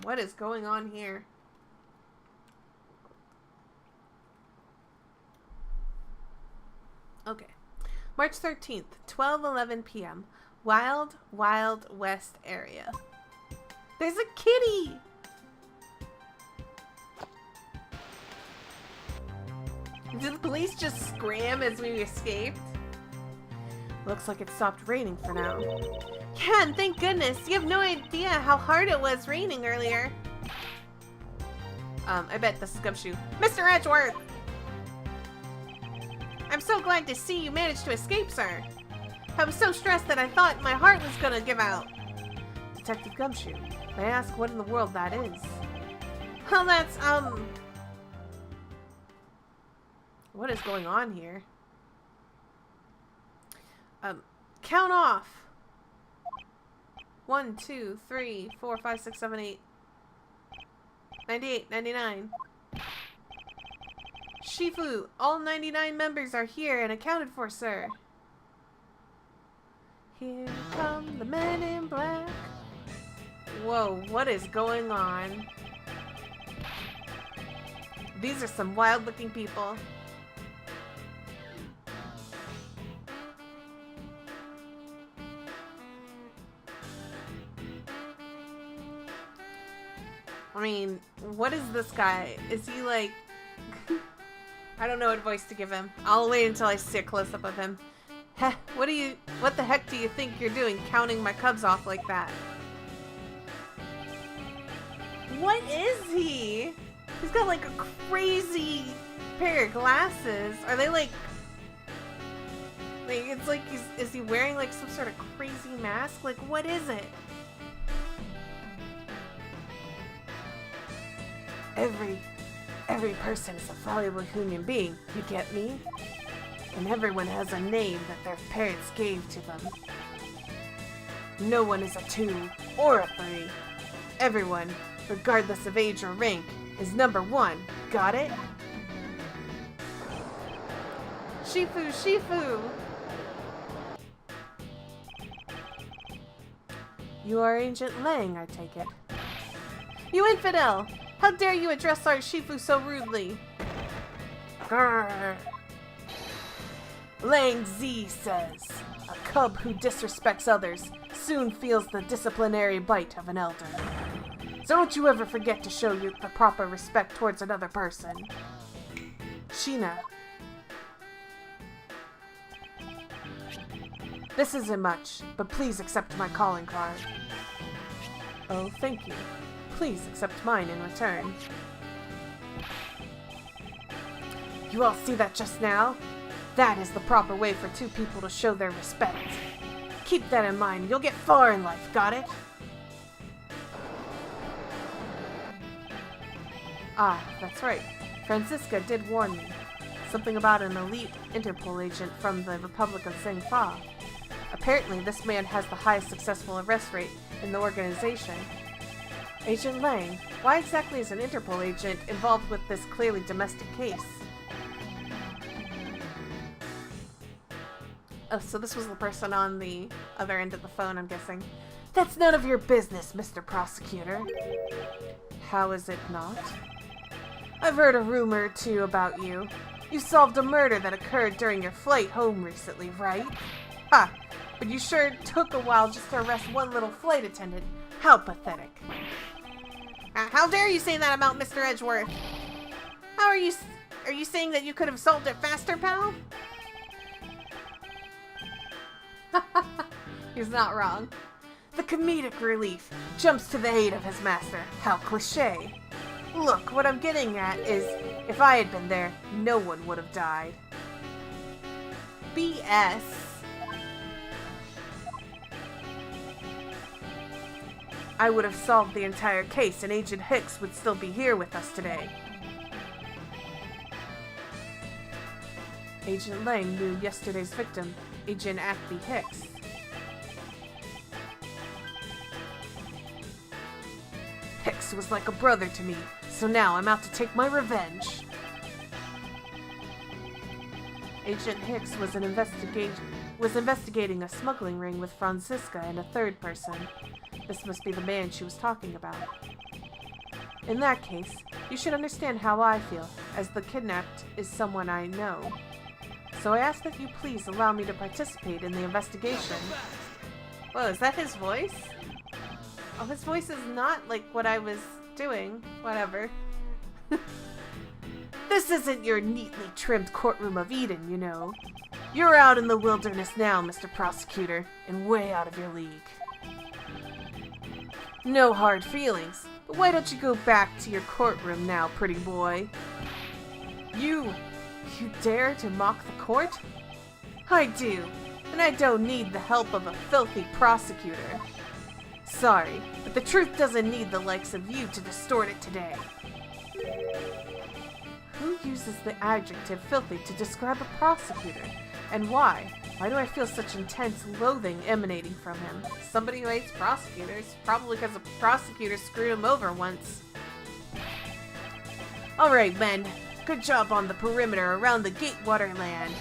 What is going on here? Okay. March 13th, 12:11 p.m. Wild West area. There's a kitty! Did the police just scram as we escaped? Looks like it stopped raining for now. Yeah, and thank goodness. You have no idea how hard it was raining earlier. I bet this is Gumshoe. Mr. Edgeworth! I'm so glad to see you managed to escape, sir. I was so stressed that I thought my heart was gonna give out. Detective Gumshoe, may I ask what in the world that is? Well, that's, what is going on here? Count off. 1, 2, 3, 4, 5, 6, 7, 8. 98, 99. Shifu, all 99 members are here and accounted for, sir. Here come the men in black. Whoa, what is going on? These are some wild-looking people. I mean, what is this guy? Is he like... I don't know what voice to give him. I'll wait until I see a close-up of him. Heh, what the heck do you think you're doing counting my cubs off like that? What is he? He's got like a crazy pair of glasses. Are they like it's like is he wearing like some sort of crazy mask? Like what is it? Every person is a valuable human being, you get me? And everyone has a name that their parents gave to them. No one is a 2 or a 3. Everyone, regardless of age or rank, is number 1. Got it? Shifu, Shifu! You are Agent Lang, I take it. You infidel! How dare you address our Shifu so rudely? Grrr. Lang Z says, a cub who disrespects others soon feels the disciplinary bite of an elder. So don't you ever forget to show you the proper respect towards another person. Sheena. This isn't much, but please accept my calling card. Oh, thank you. Please accept mine in return. You all see that just now? That is the proper way for 2 people to show their respect. Keep that in mind. You'll get far in life, got it? Ah, that's right. Franziska did warn me. Something about an elite Interpol agent from the Republic of Zhengfa. Apparently, this man has the highest successful arrest rate in the organization. Agent Lang, why exactly is an Interpol agent involved with this clearly domestic case? Oh, so this was the person on the other end of the phone, I'm guessing. That's none of your business, Mr. Prosecutor. How is it not? I've heard a rumor or two about you. You solved a murder that occurred during your flight home recently, right? Ha! But you sure took a while just to arrest one little flight attendant. How pathetic. How dare you say that about Mr. Edgeworth? How are you saying that you could have solved it faster, pal? He's not wrong. The comedic relief jumps to the aid of his master. How cliché. Look, what I'm getting at is, if I had been there, no one would have died. BS. I would have solved the entire case and Agent Hicks would still be here with us today. Agent Lang knew yesterday's victim, Agent Acme Hicks. Hicks was like a brother to me, so now I'm out to take my revenge. Agent Hicks was investigating a smuggling ring with Franziska and a third person. This must be the man she was talking about. In that case, you should understand how I feel, as the kidnapped is someone I know. So I ask that you please allow me to participate in the investigation. Whoa, is that his voice? Oh, his voice is not like what I was doing. Whatever. This isn't your neatly trimmed courtroom of Eden, you know. You're out in the wilderness now, Mr. Prosecutor, and way out of your league. No hard feelings, but why don't you go back to your courtroom now, pretty boy? You dare to mock the court? I do, and I don't need the help of a filthy prosecutor. Sorry, but the truth doesn't need the likes of you to distort it today. Who uses the adjective filthy to describe a prosecutor? And why? Why do I feel such intense loathing emanating from him? Somebody who hates prosecutors, probably because a prosecutor screwed him over once. Alright, men. Good job on the perimeter around the Gatewater land.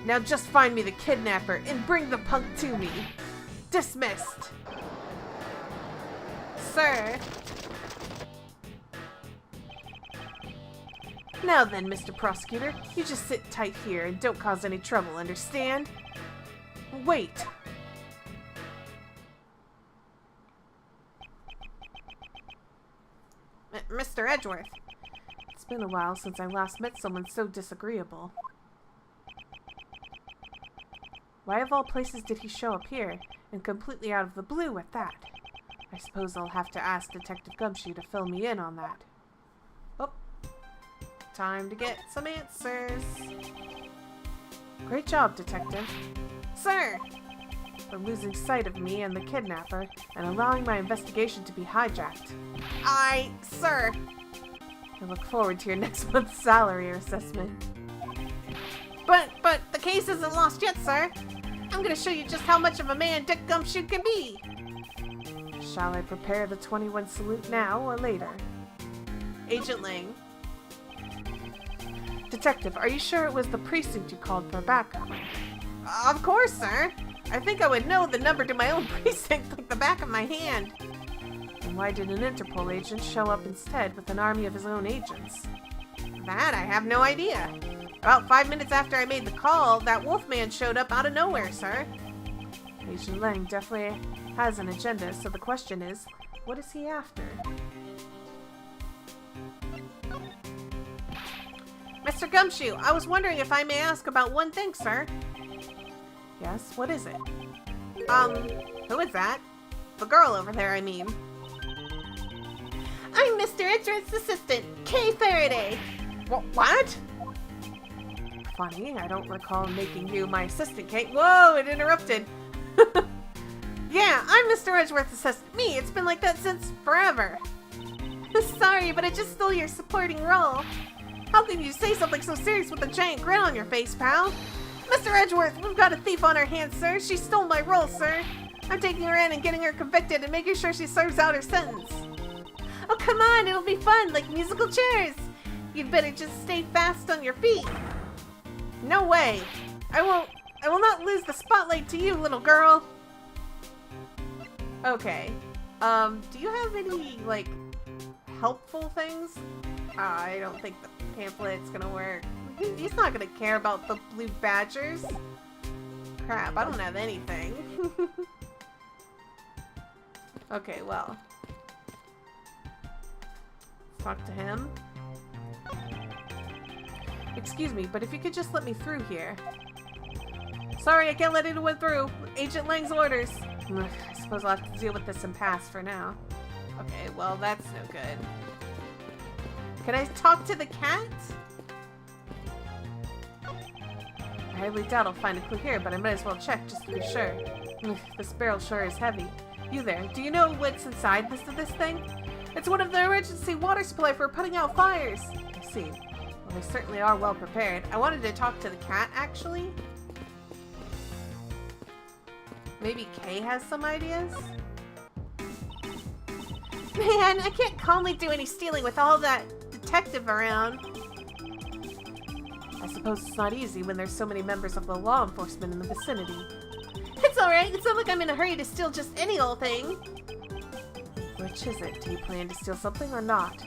Now just find me the kidnapper and bring the punk to me. Dismissed. Sir. Now then, Mr. Prosecutor, you just sit tight here and don't cause any trouble, understand? Wait. Mr. Edgeworth. It's been a while since I last met someone so disagreeable. Why of all places did he show up here, and completely out of the blue at that? I suppose I'll have to ask Detective Gumshoe to fill me in on that. Oh. Time to get some answers. Great job, Detective. Sir! For losing sight of me and the kidnapper, and allowing my investigation to be hijacked. Sir! I look forward to your next month's salary assessment. But the case isn't lost yet, sir. I'm gonna show you just how much of a man Dick Gumshoe can be. Shall I prepare the 21 salute now or later? Agent Lang. Detective, are you sure it was the precinct you called for backup? Of course, sir. I think I would know the number to my own precinct like the back of my hand. And why did an Interpol agent show up instead with an army of his own agents? That I have no idea. About 5 minutes after I made the call, that wolfman showed up out of nowhere, sir. Agent Lang definitely has an agenda, so the question is, what is he after? Mr. Gumshoe, I was wondering if I may ask about one thing, sir. Yes, what is it? Who is that? The girl over there, I mean. I'm Mr. Edgeworth's assistant, Kay Faraday. What? Funny, I don't recall making you my assistant, Kate. Whoa, it interrupted. Yeah, I'm Mr. Edgeworth's assistant. Me, it's been like that since forever. Sorry, but I just stole your supporting role. How can you say something so serious with a giant grin on your face, pal? Mr. Edgeworth, we've got a thief on our hands, sir. She stole my role, sir. I'm taking her in and getting her convicted and making sure she serves out her sentence. Oh, come on, it'll be fun, like musical chairs. You'd better just stay fast on your feet. No way. I will not lose the spotlight to you, little girl. Okay. Do you have any, like, helpful things? I don't think the pamphlet's gonna work. He's not gonna care about the blue badgers. Crap, I don't have anything. Okay, well. Let's talk to him. Excuse me, but if you could just let me through here. Sorry, I can't let anyone through. Agent Lang's orders. I suppose I'll have to deal with this impasse for now. Okay, well, that's no good. Can I talk to the cat? I highly doubt I'll find a clue here, but I might as well check just to be sure. This barrel sure is heavy. You there, do you know what's inside this thing? It's one of the emergency water supply for putting out fires. I see. Well, they certainly are well prepared. I wanted to talk to the cat, actually. Maybe Kay has some ideas? Man, I can't calmly do any stealing with all that detective around. I suppose it's not easy when there's so many members of the law enforcement in the vicinity. It's alright, it's not like I'm in a hurry to steal just any old thing. Which is it? Do you plan to steal something or not?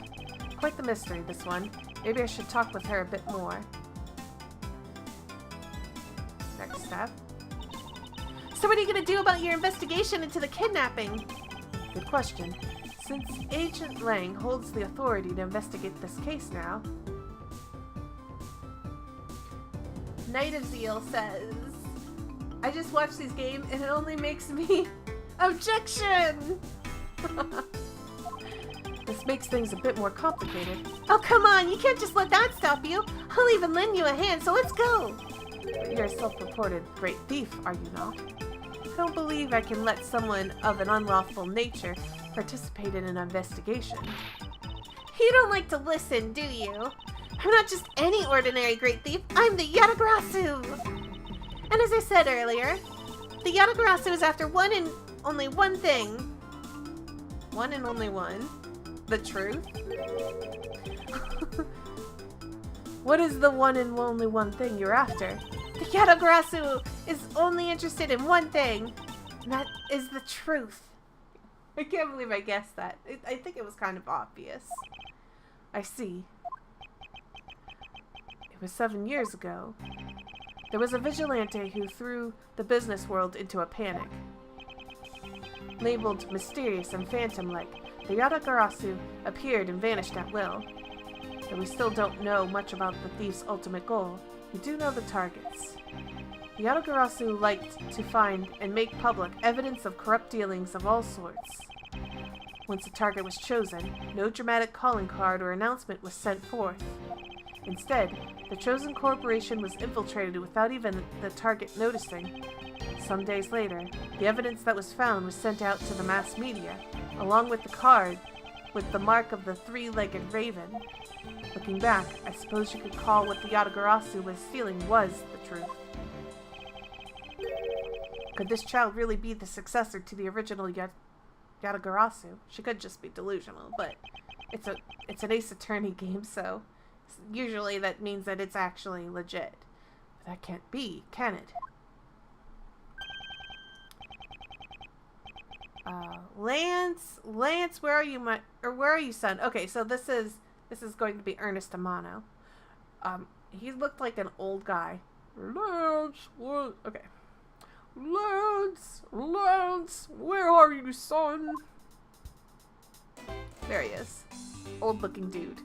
Quite the mystery, this one. Maybe I should talk with her a bit more. Next step. So what are you going to do about your investigation into the kidnapping? Good question. Since Agent Lang holds the authority to investigate this case now... Night of Zeal says, I just watched these games and it only makes me... Objection! This makes things a bit more complicated. Oh, come on! You can't just let that stop you! I'll even lend you a hand, so let's go! But you're a self-reported great thief, are you not? I don't believe I can let someone of an unlawful nature participate in an investigation. You don't like to listen, do you? I'm not just any ordinary great thief, I'm the Yatagarasu! And as I said earlier, the Yatagarasu is after one and only one thing. One and only one. The truth? What is the one and only one thing you're after? The Yatagarasu is only interested in one thing, and that is the truth. I can't believe I guessed that. I think it was kind of obvious. I see. It was 7 years ago. There was a vigilante who threw the business world into a panic. Labeled mysterious and phantom-like, the Yatagarasu appeared and vanished at will. Though we still don't know much about the thief's ultimate goal, we do know the targets. The Yatagarasu liked to find and make public evidence of corrupt dealings of all sorts. Once a target was chosen, no dramatic calling card or announcement was sent forth. Instead, the chosen corporation was infiltrated without even the target noticing. Some days later, the evidence that was found was sent out to the mass media, along with the card with the mark of the three-legged raven. Looking back, I suppose you could call what the Yatagarasu was stealing was the truth. Could this child really be the successor to the original Yatagarasu? She could just be delusional, but it's an Ace Attorney game, so usually that means that it's actually legit. But that can't be, can it? Lance, where are you, where are you, son? Okay, so this is going to be Ernest Amano. He looked like an old guy. Lance, what? Okay. Lance, where are you, son? There he is. Old-looking dude.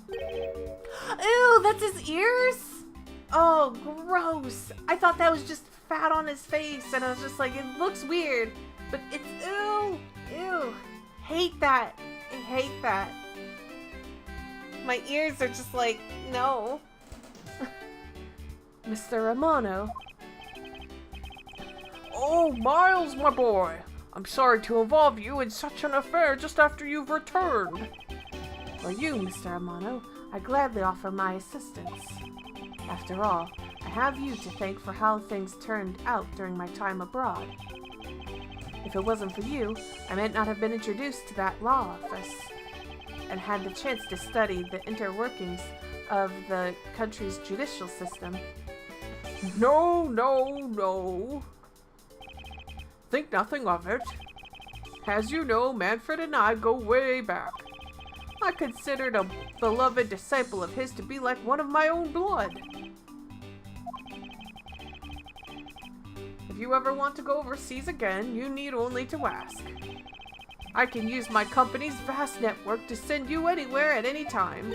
Ew, that's his ears? Oh, gross. I thought that was just fat on his face, and I was just like, it looks weird, but it's, ew. Hate that. I hate that. My ears are just like, no. Mr. Amano. Oh, Miles, my boy. I'm sorry to involve you in such an affair just after you've returned. For you, Mr. Amano, I gladly offer my assistance. After all, I have you to thank for how things turned out during my time abroad. If it wasn't for you, I might not have been introduced to that law office and had the chance to study the interworkings of the country's judicial system. No. Think nothing of it. As you know, Manfred and I go way back. I considered a beloved disciple of his to be like one of my own blood. If you ever want to go overseas again, you need only to ask. I can use my company's vast network to send you anywhere at any time.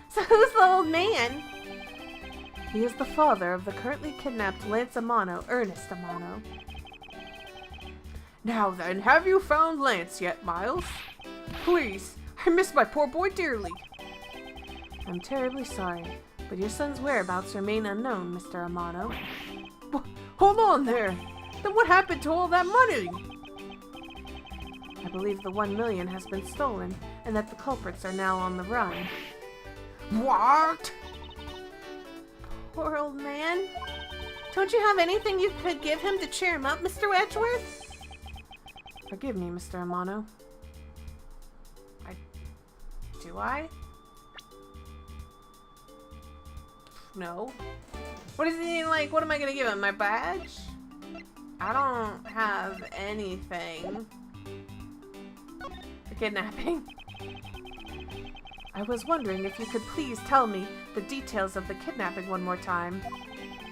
So who's the old man? He is the father of the currently kidnapped Lance Amano, Ernest Amano. Now then, have you found Lance yet, Miles? Please, I miss my poor boy dearly. I'm terribly sorry, but your son's whereabouts remain unknown, Mr. Amano. Hold on there! Then what happened to all that money? I believe the 1 million has been stolen, and that the culprits are now on the run. What? Poor old man. Don't you have anything you could give him to cheer him up, Mr. Edgeworth? Forgive me, Mr. Amano. Do I? No. What is he like? What am I gonna give him? My badge? I don't have anything for kidnapping. I was wondering if you could please tell me the details of the kidnapping one more time.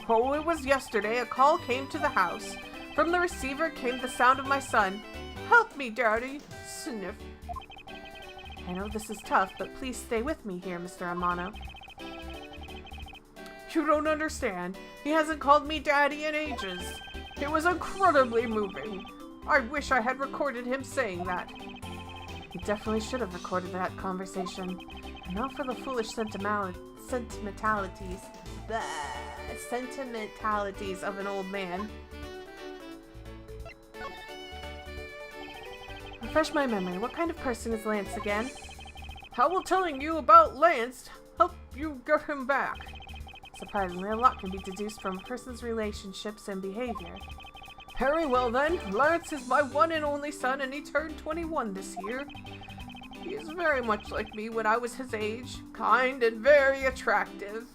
Oh, it was yesterday. A call came to the house. From the receiver came the sound of my son. Help me, Daddy. Sniff. I know this is tough, but please stay with me here, Mr. Amano. You don't understand. He hasn't called me Daddy in ages. It was incredibly moving. I wish I had recorded him saying that. He definitely should have recorded that conversation. And not for the foolish sentimentalities of an old man. Refresh my memory. What kind of person is Lance again? How will telling you about Lance help you get him back? Surprisingly, a lot can be deduced from a person's relationships and behavior. Very well then, Lance is my one and only son and he turned 21 this year. He is very much like me when I was his age, kind and very attractive.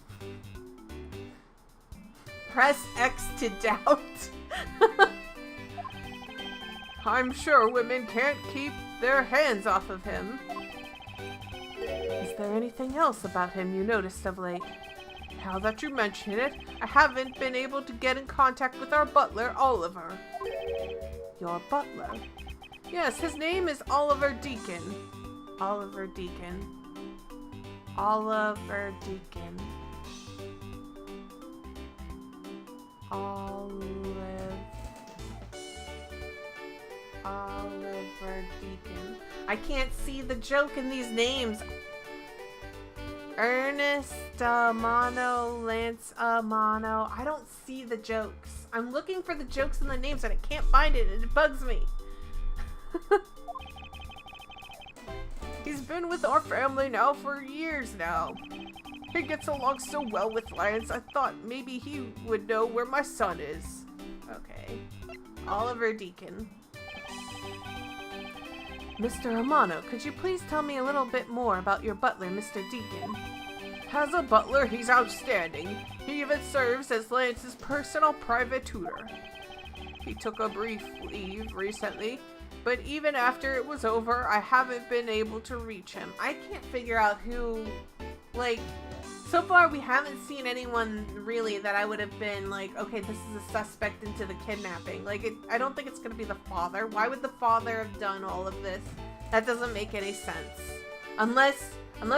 Press X to doubt. I'm sure women can't keep their hands off of him. Is there anything else about him you noticed of late? Now that you mention it, I haven't been able to get in contact with our butler, Oliver. Your butler? Yes, his name is Oliver Deacon. Oliver Deacon. Oliver Deacon. Oliver Deacon. I can't see the joke in these names. Ernest Amano, Lance Amano. I don't see the jokes. I'm looking for the jokes in the names and I can't find it and it bugs me. He's been with our family now for years now. He gets along so well with Lance, I thought maybe he would know where my son is. Okay. Oliver Deacon. Mr. Amano, could you please tell me a little bit more about your butler, Mr. Deacon? As a butler, he's outstanding. He even serves as Lance's personal private tutor. He took a brief leave recently, but even after it was over, I haven't been able to reach him. I can't figure out who, like, so far we haven't seen anyone really that I would have been like, okay, this is a suspect into the kidnapping. Like, I don't think it's gonna be the father. Why would the father have done all of this? That doesn't make any sense. Unless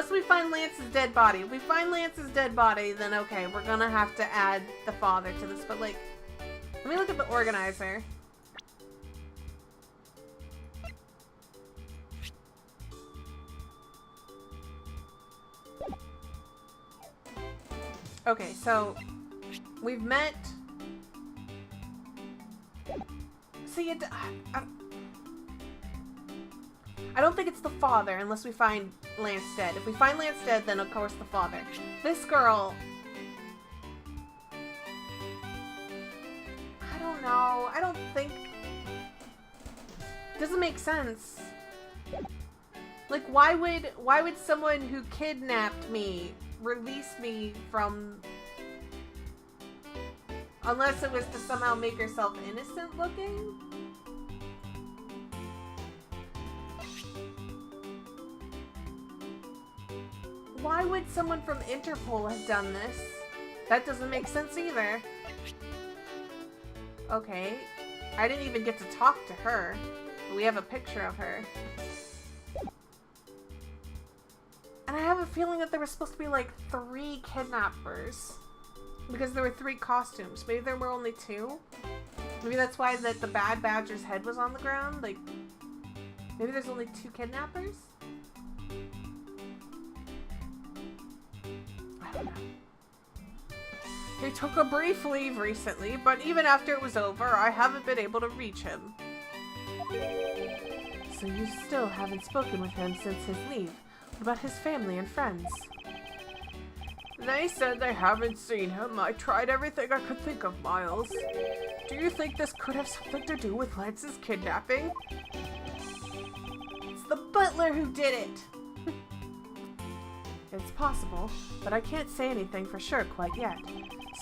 we find Lance's dead body. If we find Lance's dead body, then okay, we're gonna have to add the father to this. But like, let me look at the organizer. Okay, so we've met. See, I don't think it's the father unless we find Lance dead. If we find Lance dead, then of course the father. This girl, I don't know. I don't think, it doesn't make sense. Like, why would someone who kidnapped me release me from, unless it was to somehow make herself innocent looking? Why would someone from Interpol have done this? That doesn't make sense either. Okay, I didn't even get to talk to her, but we have a picture of her. And I have a feeling that there was supposed to be like 3 kidnappers. Because there were 3 costumes. Maybe there were only 2? Maybe that's why the Bad Badger's head was on the ground? Like, maybe there's only 2 kidnappers? I don't know. He took a brief leave recently, but even after it was over, I haven't been able to reach him. So you still haven't spoken with him since his leave? What about his family and friends? They said they haven't seen him. I tried everything I could think of, Miles. Do you think this could have something to do with Lance's kidnapping? It's the butler who did it! It's possible, but I can't say anything for sure quite yet.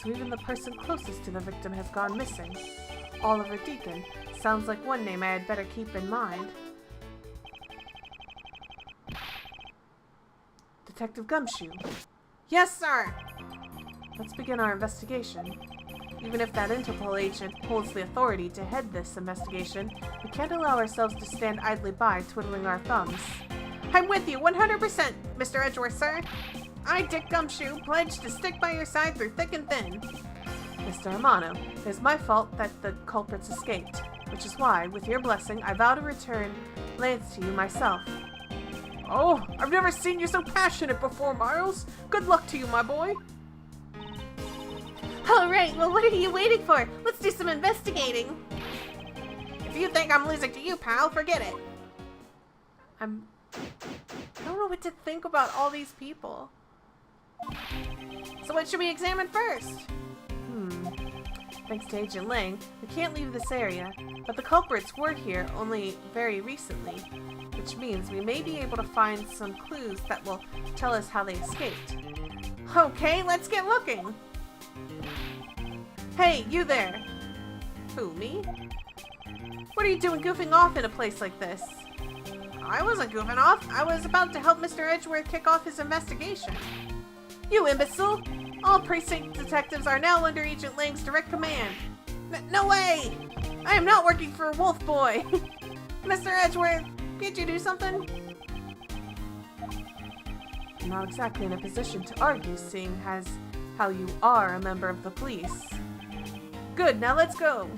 So even the person closest to the victim has gone missing. Oliver Deacon. Sounds like one name I had better keep in mind. Detective Gumshoe. Yes, sir! Let's begin our investigation. Even if that Interpol agent holds the authority to head this investigation, we can't allow ourselves to stand idly by, twiddling our thumbs. I'm with you 100%, Mr. Edgeworth, sir. I, Dick Gumshoe, pledge to stick by your side through thick and thin. Mr. Amano, it is my fault that the culprits escaped, which is why, with your blessing, I vow to return Lance to you myself. Oh, I've never seen you so passionate before, Miles. Good luck to you, my boy. Alright, well what are you waiting for? Let's do some investigating. If you think I'm losing to you, pal, forget it. I don't know what to think about all these people. So what should we examine first? Thanks to Agent Lang, we can't leave this area, but the culprits were here only very recently, which means we may be able to find some clues that will tell us how they escaped. Okay, let's get looking! Hey, you there! Who, me? What are you doing goofing off in a place like this? I wasn't goofing off. I was about to help Mr. Edgeworth kick off his investigation. You imbecile! All precinct detectives are now under Agent Lang's direct command. No way! I am not working for Wolf Boy! Mr. Edgeworth, can't you do something? I'm not exactly in a position to argue, seeing as how you are a member of the police. Good, now let's go!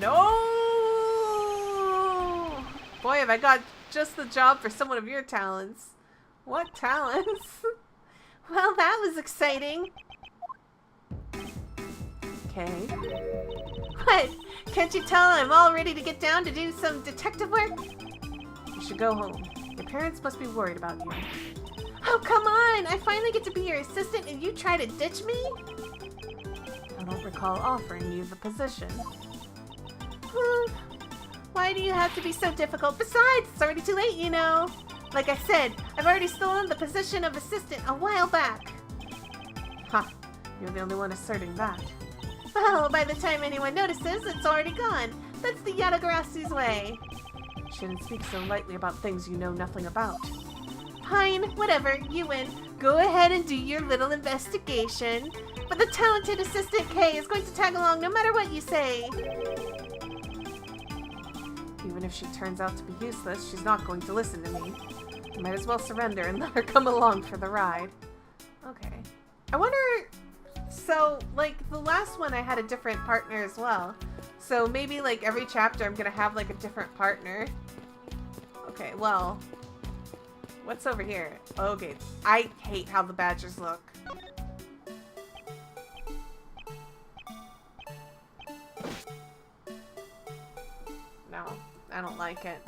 No! Boy, have I got just the job for someone of your talents. What talents? Well, that was exciting. Okay. What? Can't you tell I'm all ready to get down to do some detective work? You should go home. Your parents must be worried about you. Oh, come on! I finally get to be your assistant and you try to ditch me? I don't recall offering you the position. Why do you have to be so difficult? Besides, it's already too late, you know. Like I said, I've already stolen the position of assistant a while back. Ha! You're the only one asserting that. Well, by the time anyone notices, it's already gone. That's the Yatagarasu's way. You shouldn't speak so lightly about things you know nothing about. Fine, whatever, you win. Go ahead and do your little investigation. But the talented assistant Kay is going to tag along no matter what you say. Even if she turns out to be useless, she's not going to listen to me. I might as well surrender and let her come along for the ride. Okay. I wonder... So, like, the last one I had a different partner as well. So maybe, like, every chapter I'm gonna have, like, a different partner. Okay, well... What's over here? Okay, I hate how the badgers look. No, I don't like it.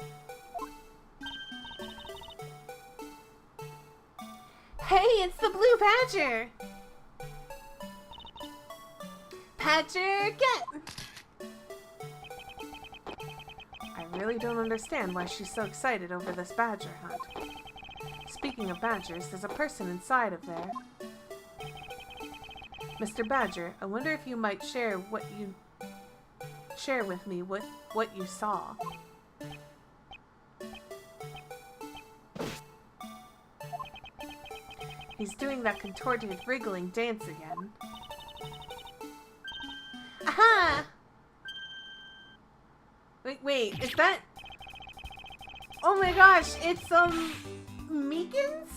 Hey, it's the blue badger! Badger, get! I really don't understand why she's so excited over this badger hunt. Speaking of badgers, there's a person inside of there. Mr. Badger, I wonder if you might share with me what you saw. He's doing that contorted, wriggling dance again. Aha! Wait, is that... Oh my gosh, it's, Meekins?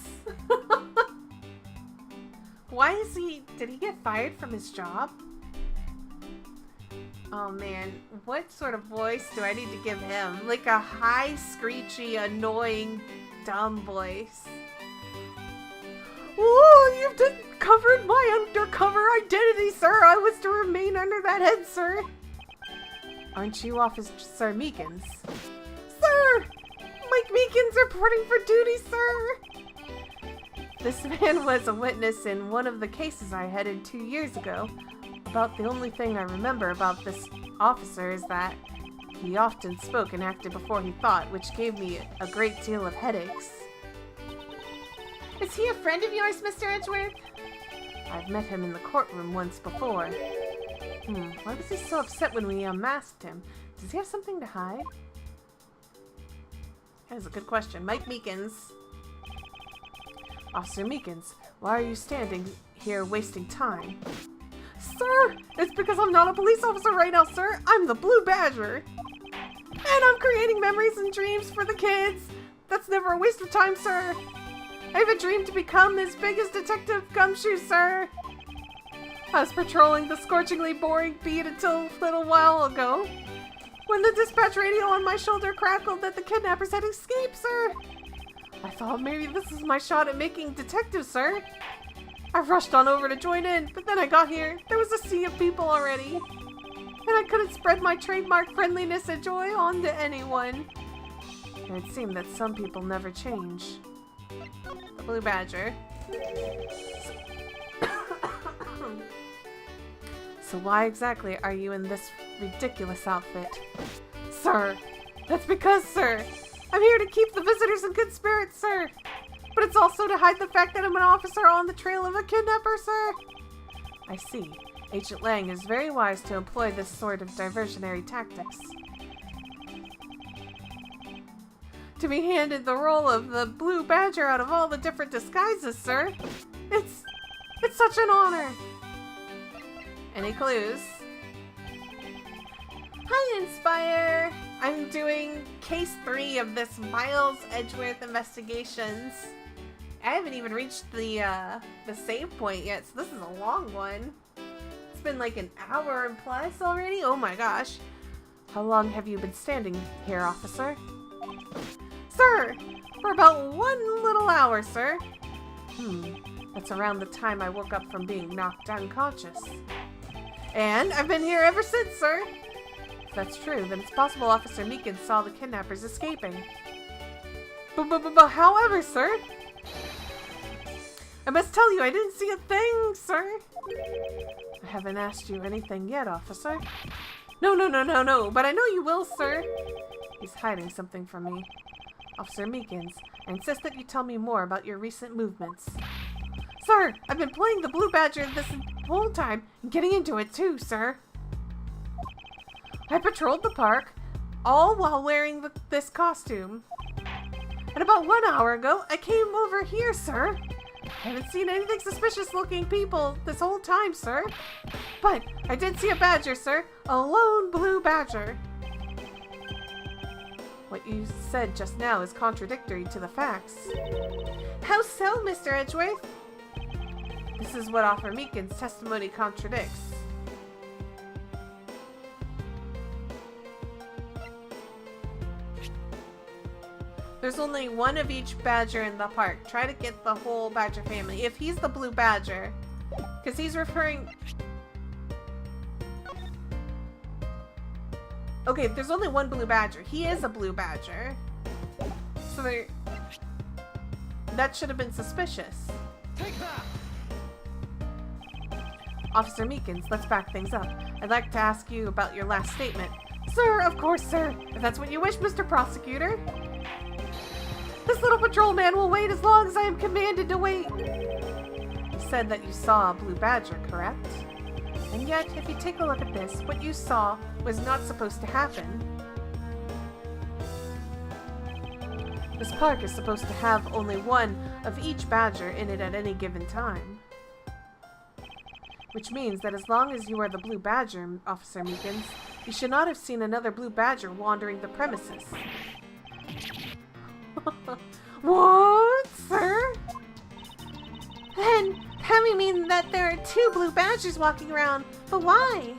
Why is he... Did he get fired from his job? Oh man, what sort of voice do I need to give him? Like a high, screechy, annoying, dumb voice. Oh, you've discovered my undercover identity, sir! I was to remain under that head, sir! Aren't you Officer Meekins? Sir! Mike Meekins reporting for duty, sir! This man was a witness in one of the cases I headed 2 years ago. About the only thing I remember about this officer is that he often spoke and acted before he thought, which gave me a great deal of headaches. Is he a friend of yours, Mr. Edgeworth? I've met him in the courtroom once before. Why was he so upset when we unmasked him? Does he have something to hide? That is a good question. Mike Meekins. Officer Meekins, why are you standing here wasting time? Sir, it's because I'm not a police officer right now, sir. I'm the Blue Badger. And I'm creating memories and dreams for the kids. That's never a waste of time, sir. I have a dream to become as big as Detective Gumshoe, sir. I was patrolling the scorchingly boring beat until a little while ago, when the dispatch radio on my shoulder crackled that the kidnappers had escaped, sir. I thought maybe this is my shot at making detective, sir. I rushed on over to join in, but then I got here. There was a sea of people already, and I couldn't spread my trademark friendliness and joy onto anyone. And it seemed that some people never change. The Blue Badger. So why exactly are you in this ridiculous outfit? Sir, that's because, sir, I'm here to keep the visitors in good spirits, sir. But it's also to hide the fact that I'm an officer on the trail of a kidnapper, sir. I see. Agent Lang is very wise to employ this sort of diversionary tactics. To be handed the role of the Blue Badger out of all the different disguises, sir. It's such an honor. Any clues? Hi, Inspire! I'm doing case 3 of this Miles Edgeworth investigations. I haven't even reached the save point yet, so this is a long one. It's been like an hour and plus already? Oh my gosh. How long have you been standing here, officer? Sir! For about 1 little hour, sir. That's around the time I woke up from being knocked unconscious. And I've been here ever since, sir. If that's true, then it's possible Officer Meekins saw the kidnappers escaping. But however, sir, I must tell you, I didn't see a thing, sir. I haven't asked you anything yet, officer. No, but I know you will, sir. He's hiding something from me. Officer Meekins, I insist that you tell me more about your recent movements. Sir, I've been playing the Blue Badger this whole time, and getting into it too, sir. I patrolled the park, all while wearing this costume. And about 1 hour ago, I came over here, sir. I haven't seen anything suspicious looking people this whole time, sir. But I did see a badger, sir. A lone Blue Badger. What you said just now is contradictory to the facts. How so, Mr. Edgeworth? This is what Officer Meekins' testimony contradicts. There's only one of each badger in the park. Try to get the whole badger family. If he's the Blue Badger, because he's referring... Okay, there's only one Blue Badger. He is a Blue Badger. So there... That should have been suspicious. Take that! Officer Meekins, let's back things up. I'd like to ask you about your last statement. Sir, of course, sir. If that's what you wish, Mr. Prosecutor. This little patrolman will wait as long as I am commanded to wait. You said that you saw a Blue Badger, correct? And yet, if you take a look at this, what you saw was not supposed to happen. This park is supposed to have only one of each badger in it at any given time. Which means that as long as you are the Blue Badger, Officer Meekins, you should not have seen another Blue Badger wandering the premises. What, sir? Then, that would mean that there are 2 Blue Badgers walking around, but why?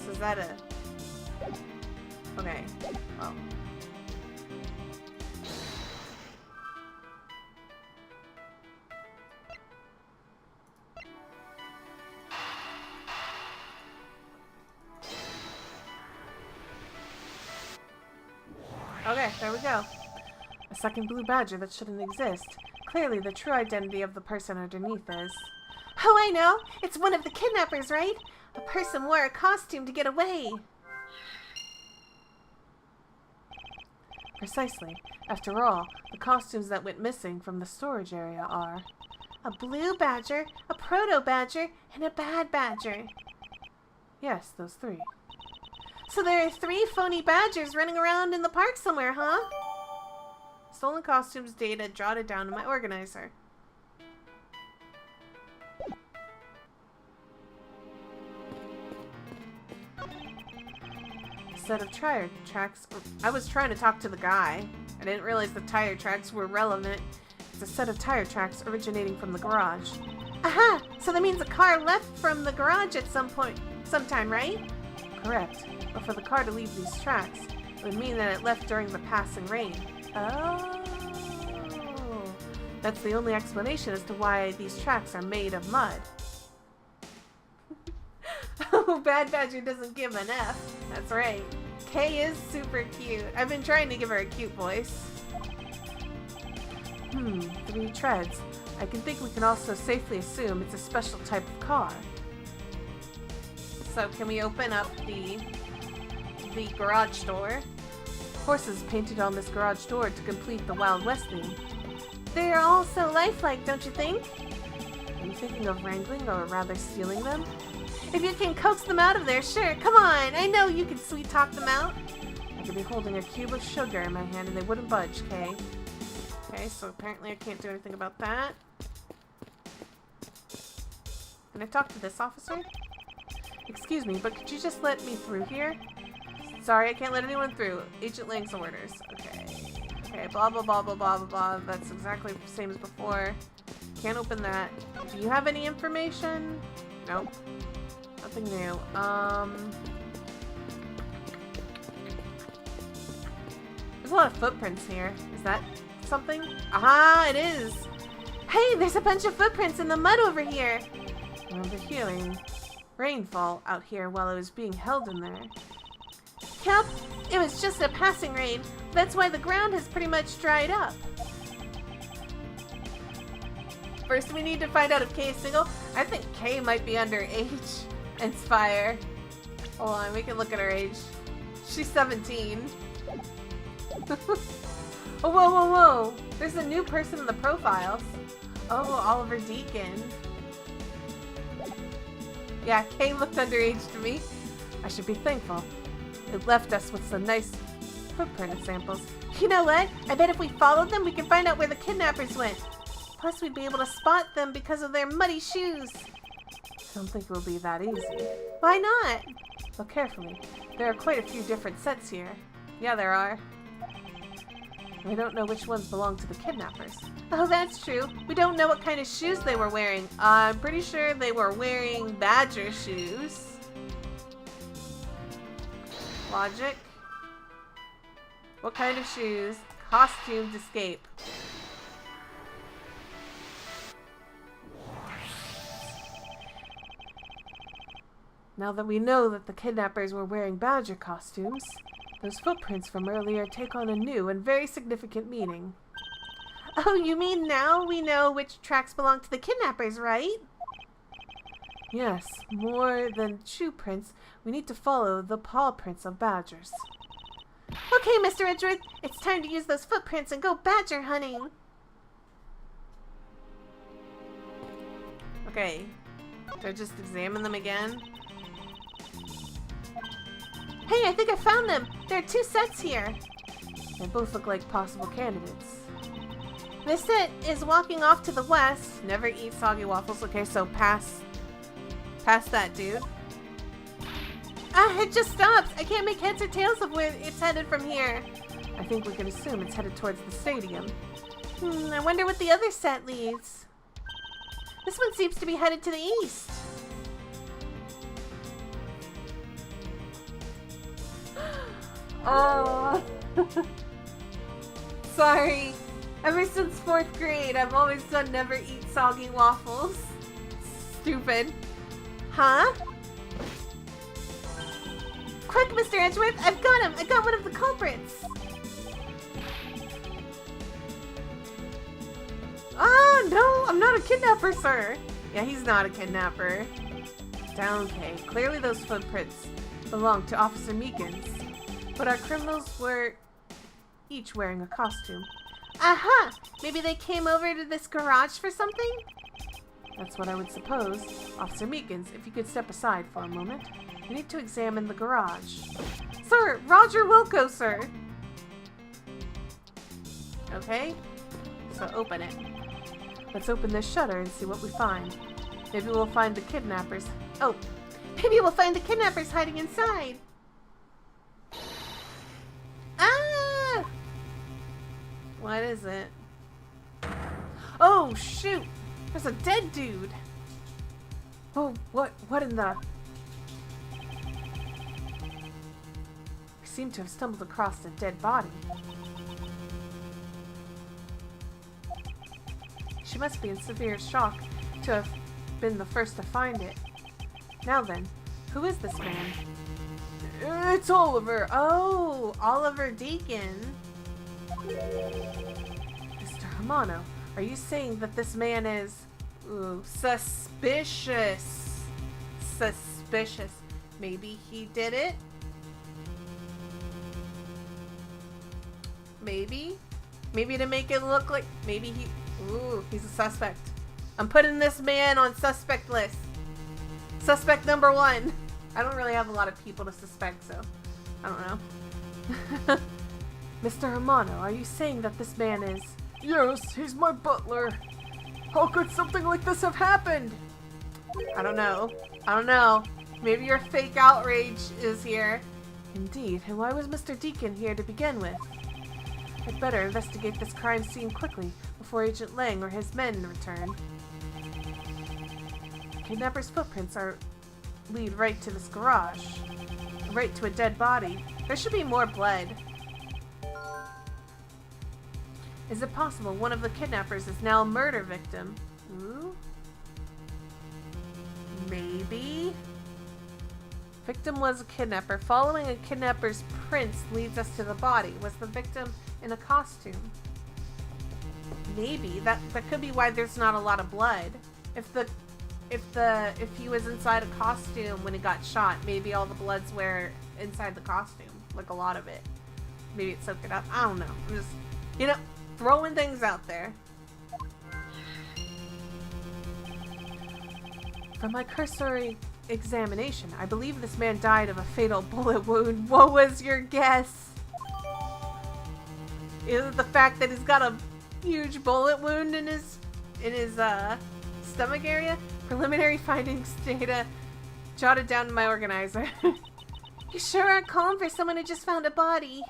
So is that a... Okay, well... Okay, there we go. A second Blue Badger that shouldn't exist. Clearly the true identity of the person underneath is... Oh, I know! It's one of the kidnappers, right? A person wore a costume to get away. Precisely. After all, the costumes that went missing from the storage area are... a blue badger, a proto badger, and a bad badger. Yes, those three. So there are 3 phony badgers running around in the park somewhere, huh? Stolen costumes data jotted down in my organizer. Set of tire tracks. I was trying to talk to the guy. I didn't realize the tire tracks were relevant. It's a set of tire tracks originating from the garage. Aha! So that means a car left from the garage at sometime, right? Correct. But for the car to leave these tracks, it would mean that it left during the passing rain. Oh. That's the only explanation as to why these tracks are made of mud. Oh, Bad Badger doesn't give an F. That's right. Kay is super cute. I've been trying to give her a cute voice. 3 treads. I think we can also safely assume it's a special type of car. So can we open up the garage door? Horses painted on this garage door to complete the Wild West theme. They are all so lifelike, don't you think? Are you thinking of wrangling or rather stealing them? If you can coax them out of there, sure, come on! I know you can sweet talk them out! I could be holding a cube of sugar in my hand and they wouldn't budge, Kay. Okay, so apparently I can't do anything about that. Can I talk to this officer? Excuse me, but could you just let me through here? Sorry, I can't let anyone through. Agent Lang's orders. Okay. Okay, blah blah blah blah blah blah blah. That's exactly the same as before. Can't open that. Do you have any information? Nope. Nothing new. There's a lot of footprints here. Is that something? Aha, it is! Hey, there's a bunch of footprints in the mud over here! I remember hearing rainfall out here while I was being held in there. Yep, it was just a passing rain. That's why the ground has pretty much dried up. First, we need to find out if Kay is single. I think Kay might be underage. Inspire. Hold on, we can look at her age. She's 17. Oh, whoa, whoa, whoa! There's a new person in the profiles. Oh, Oliver Deacon. Yeah, Kay looked underage to me. I should be thankful. It left us with some nice footprint samples. You know what? I bet if we followed them, we can find out where the kidnappers went. Plus, we'd be able to spot them because of their muddy shoes. I don't think it will be that easy. Why not? Look carefully. There are quite a few different sets here. Yeah, there are. We don't know which ones belong to the kidnappers. Oh, that's true. We don't know what kind of shoes they were wearing. I'm pretty sure they were wearing badger shoes. Logic. What kind of shoes? Costumed escape. Now that we know that the kidnappers were wearing badger costumes, those footprints from earlier take on a new and very significant meaning. Oh, you mean now we know which tracks belong to the kidnappers, right? Yes, more than shoe prints, we need to follow the paw prints of badgers. Okay, Mr. Edgeworth, it's time to use those footprints and go badger hunting. Okay, do I just examine them again? Hey, I think I found them! There are 2 sets here! They both look like possible candidates. This set is walking off to the west. Never eat soggy waffles. Okay, so pass that, dude. Ah, it just stops! I can't make heads or tails of where it's headed from here. I think we can assume it's headed towards the stadium. I wonder what the other set leads. This one seems to be headed to the east. Oh. Sorry. Ever since 4th grade, I've always done never eat soggy waffles. Stupid. Huh? Quick, Mr. Edgeworth! I've got him! I got one of the culprits! Ah, no! I'm not a kidnapper, sir! Yeah, he's not a kidnapper. Down, Kay. Clearly those footprints belong to Officer Meekins. But our criminals were each wearing a costume. Aha! Maybe they came over to this garage for something? That's what I would suppose. Officer Meekins, if you could step aside for a moment. We need to examine the garage. Sir! Roger Wilco, sir! Okay. So open it. Let's open this shutter and see what we find. Maybe we'll find the kidnappers. Oh! Maybe we'll find the kidnappers hiding inside! Ah! What is it? Oh, shoot! There's a dead dude! Oh, what in the... We seem to have stumbled across a dead body. She must be in severe shock to have been the first to find it. Now then, who is this man? It's Oliver! Oh, Oliver Deacon! Mr. Hamano, are you saying that this man is... Ooh, suspicious? Suspicious. Maybe he did it? Maybe? Maybe to make it look like... Maybe he... Ooh, he's a suspect. I'm putting this man on suspect list. Suspect number 1. I don't really have a lot of people to suspect, so... I don't know. Mr. Hamano, are you saying that this man is... Yes, he's my butler. How could something like this have happened? I don't know. I don't know. Maybe your fake outrage is here. Indeed, and why was Mr. Deacon here to begin with? I'd better investigate this crime scene quickly before Agent Lang or his men return. The kidnapper's footprints lead right to this garage. Right to a dead body. There should be more blood. Is it possible one of the kidnappers is now a murder victim? Ooh. Maybe? Victim was a kidnapper. Following a kidnapper's prints leads us to the body. Was the victim in a costume? Maybe. That could be why there's not a lot of blood. If he was inside a costume when he got shot, maybe all the bloods were inside the costume. Like a lot of it. Maybe it soaked it up. I don't know. I'm just, you know, throwing things out there. From my cursory examination, I believe this man died of a fatal bullet wound. What was your guess? Is it the fact that he's got a huge bullet wound in his stomach area? Preliminary findings data jotted down in my organizer. You sure are calm for someone who just found a body.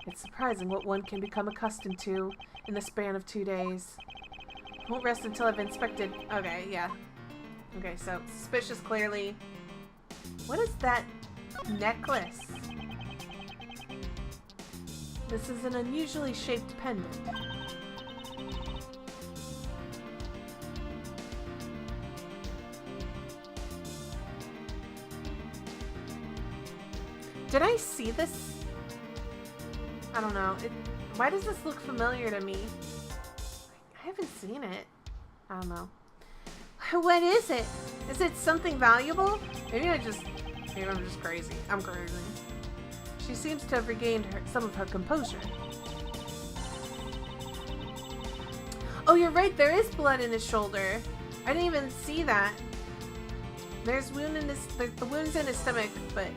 It's surprising what one can become accustomed to in the span of 2 days. Won't rest until I've inspected... Okay, yeah. Okay, so suspicious clearly. What is that necklace? This is an unusually shaped pendant. Did I see this? I don't know. Why does this look familiar to me? I haven't seen it. I don't know. What is it? Is it something valuable? Maybe I'm just crazy. I'm crazy. She seems to have regained some of her composure. Oh, you're right. There is blood in his shoulder. I didn't even see that. There's the wounds in his stomach, but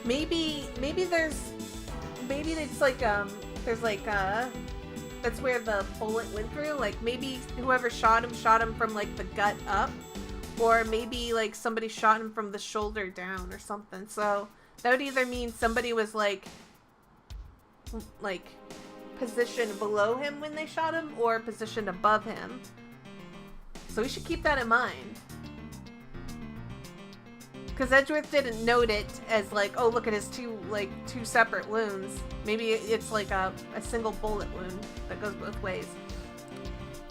maybe it's like that's where the bullet went through. Like maybe whoever shot him from like the gut up, or maybe like somebody shot him from the shoulder down or something. So that would either mean somebody was like positioned below him when they shot him, or positioned above him. So we should keep that in mind. Because Edgeworth didn't note it as like, oh, look at his two separate wounds. Maybe it's like a single bullet wound that goes both ways.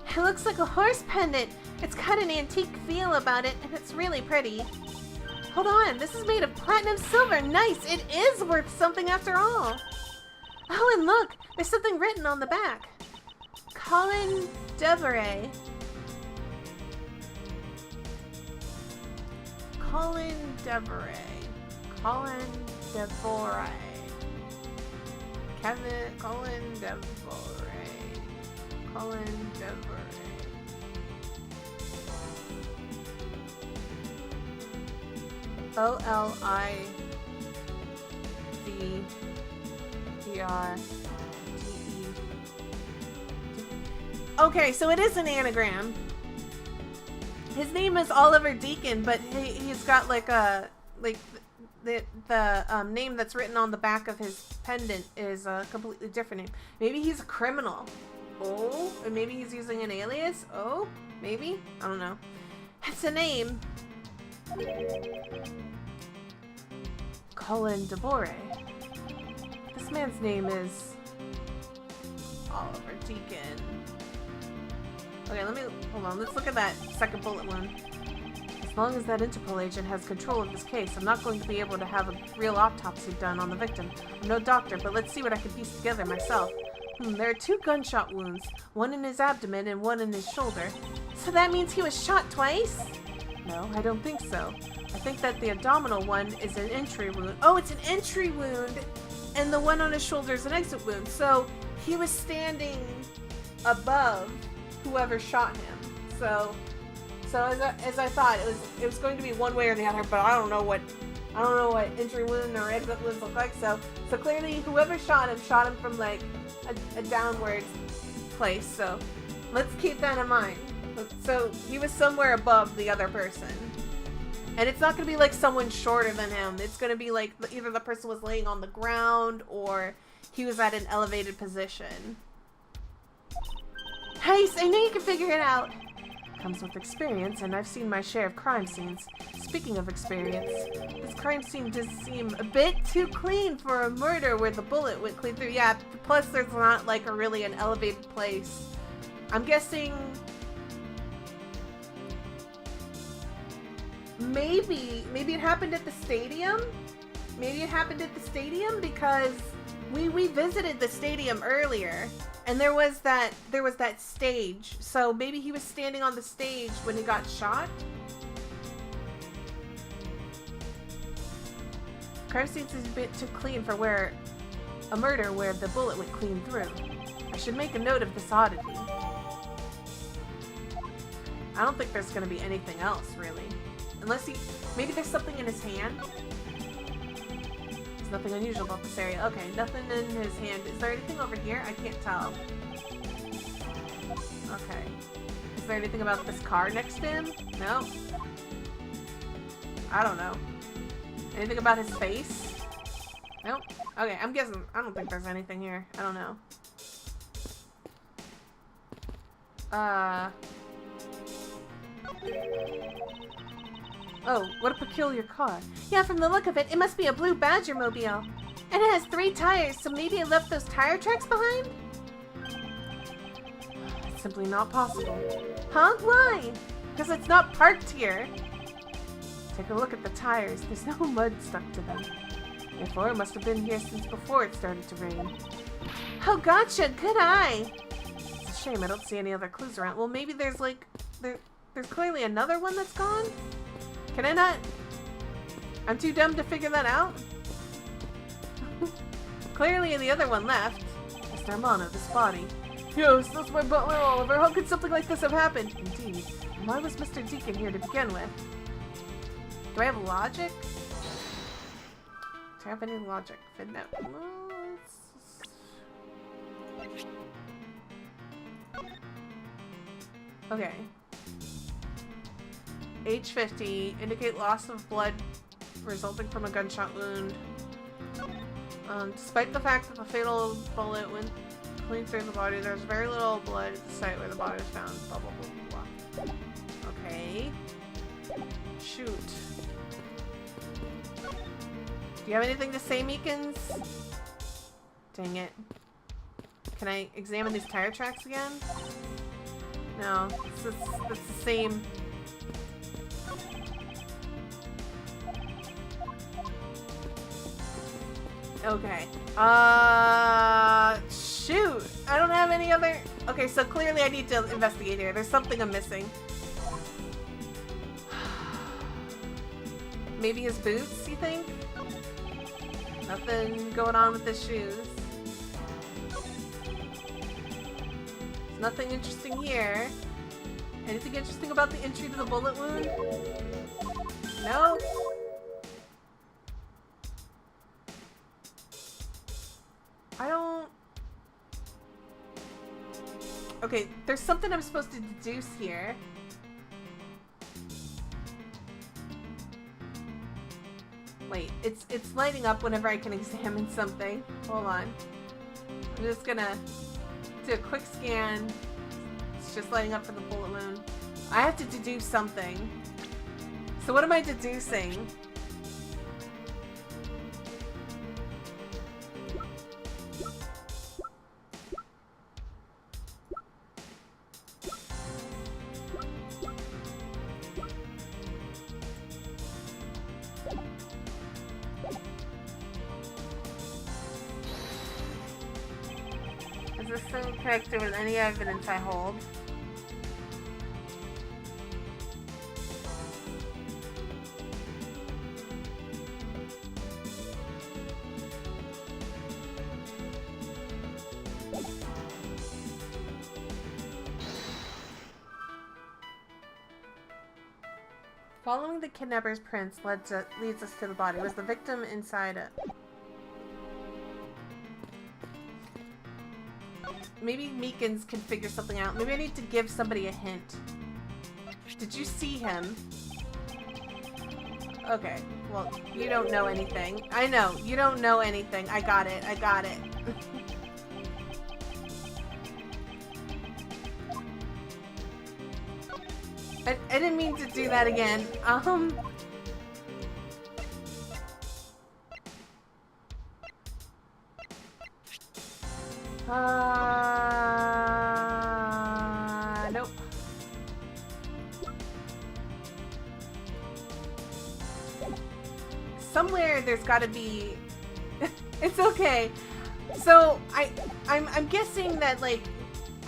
It looks like a horse pendant. It's got an antique feel about it, and it's really pretty. Hold on, this is made of platinum silver. Nice, it is worth something after all. Oh, and look, there's something written on the back. Colin Deveray. Colin Deveray. Colin Devoray. Colin Devoray. Olivdre. Okay, so it is an anagram. His name is Oliver Deacon, but he's got like a the name that's written on the back of his pendant is a completely different name. Maybe he's a criminal. Oh, and maybe he's using an alias. Oh, maybe, I don't know. It's a name. Colin Devoray. This man's name is Oliver Deacon. Okay, hold on, let's look at that second bullet one. As long as that Interpol agent has control of this case, I'm not going to be able to have a real autopsy done on the victim. I'm no doctor, but let's see what I can piece together myself. There are 2 gunshot wounds, one in his abdomen and one in his shoulder. So that means he was shot twice? No, I don't think so. I think that the abdominal one is an entry wound. Oh, it's an entry wound! And the one on his shoulder is an exit wound. So he was standing above whoever shot him. So as I thought, it was going to be one way or the other, but I don't know what entry wound or exit wounds look like. So clearly whoever shot him from like a downward place. So let's keep that in mind. So he was somewhere above the other person. And it's not going to be like someone shorter than him. It's going to be like either the person was laying on the ground or he was at an elevated position. Nice! I knew you could figure it out! Comes with experience, and I've seen my share of crime scenes. Speaking of experience, this crime scene does seem a bit too clean for a murder where the bullet went clean through. Yeah, plus there's not like really an elevated place. I'm guessing maybe it happened at the stadium? Maybe it happened at the stadium because we visited the stadium earlier. And there was that stage. So maybe he was standing on the stage when he got shot. Crime scene is a bit too clean for a murder where the bullet went clean through. I should make a note of this oddity. I don't think there's going to be anything else, really. Unless maybe there's something in his hand. Nothing unusual about this area. Okay, nothing in his hand. Is there anything over here? I can't tell. Okay. Is there anything about this car next to him? No. I don't know. Anything about his face? Nope. Okay, I'm guessing. I don't think there's anything here. I don't know. Oh, what a peculiar car. Yeah, from the look of it, it must be a blue Badger mobile. And it has 3 tires, so maybe it left those tire tracks behind? It's simply not possible. Huh? Why? Because it's not parked here. Take a look at the tires. There's no mud stuck to them. Therefore, it must have been here since before it started to rain. Oh, gotcha! Good eye! It's a shame I don't see any other clues around. Well, maybe there's like... There's clearly another one that's gone? Can I not? I'm too dumb to figure that out? Clearly the other one left. Mr. Amano, this body. Yes, that's my butler Oliver. How could something like this have happened? Indeed. And why was Mr. Deacon here to begin with? Do I have logic? Do I have any logic? No. Okay. Age 50, indicate loss of blood resulting from a gunshot wound. Despite the fact that the fatal bullet went clean through the body, there's very little blood at the site where the body was found. Blah, blah, blah, blah. Okay. Shoot. Do you have anything to say, Meekins? Dang it. Can I examine these tire tracks again? No, it's the same. Okay. Shoot! I don't have any other... Okay, so clearly I need to investigate here. There's something I'm missing. Maybe his boots, you think? Nothing going on with his shoes. Nothing interesting here. Anything interesting about the entry to the bullet wound? No? I don't... Okay, there's something I'm supposed to deduce here. Wait, it's lighting up whenever I can examine something. Hold on. I'm just gonna do a quick scan. It's just lighting up for the bullet wound. I have to deduce something. So what am I deducing? Is this connected with any evidence I hold? Following the kidnapper's prints leads us to the body. Was the victim inside it? Maybe Meekins can figure something out. Maybe I need to give somebody a hint. Did you see him? Okay. Well, you don't know anything. I know. You don't know anything. I got it. I got it. I didn't mean to do that again. Nope. Somewhere there's gotta be... It's okay. So, I'm guessing that, like,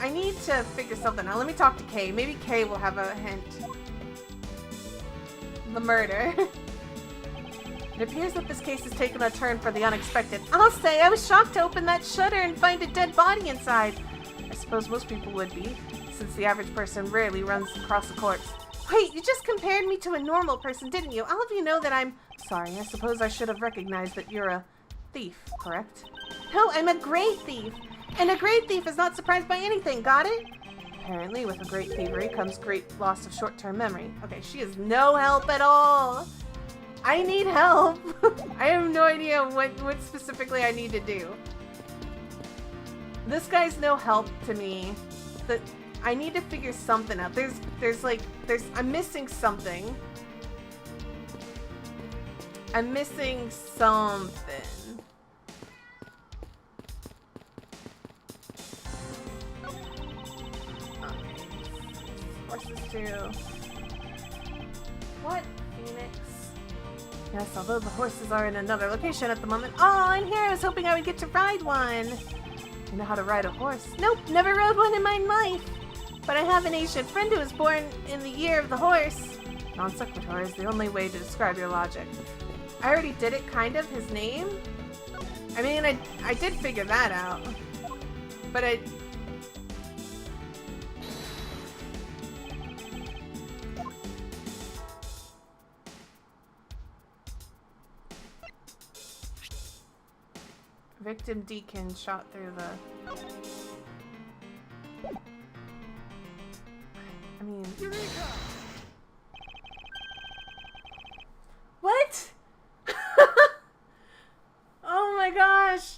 I need to figure something out. Let me talk to Kay. Maybe Kay will have a hint. The murder. It appears that this case has taken a turn for the unexpected. I'll say, I was shocked to open that shutter and find a dead body inside. I suppose most people would be, since the average person rarely runs across a corpse. Wait, you just compared me to a normal person, didn't you? All of you know that I'm... Sorry, I suppose I should have recognized that you're a thief, correct? No, I'm a great thief. And a great thief is not surprised by anything, got it? Apparently, with a great thievery comes great loss of short-term memory. Okay, she is no help at all. I need help. I have no idea what specifically I need to do. This guy's no help to me. I need to figure something out. I'm missing something. I'm missing something. Horses too. What? Phoenix? Yes, although the horses are in another location at the moment. Oh, and here I was hoping I would get to ride one. You know how to ride a horse? Nope, never rode one in my life. But I have an ancient friend who was born in the year of the horse. Non sequitur is the only way to describe your logic. I already did it, kind of. His name? I mean, I did figure that out. But Victim Deacon shot through the... I mean... Eureka! What? Oh my gosh!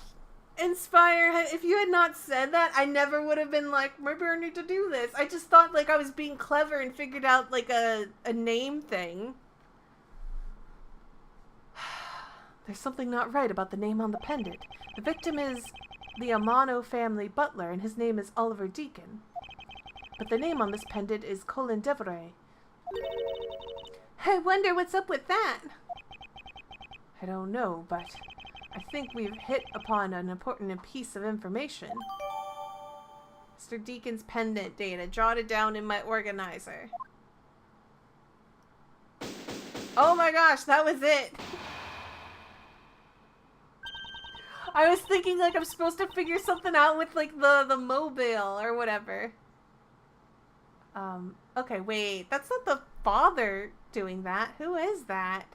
Inspire, if you had not said that, I never would have been like, maybe I need to do this. I just thought like I was being clever and figured out like a name thing. There's something not right about the name on the pendant. The victim is the Amano family butler, and his name is Oliver Deacon. But the name on this pendant is Colin Devray. I wonder what's up with that. I don't know, but I think we've hit upon an important piece of information. Mr. Deacon's pendant data. Jotted down in my organizer. Oh my gosh, that was it! I was thinking like I'm supposed to figure something out with like the mobile or whatever. Okay, wait. That's not the father doing that. Who is that?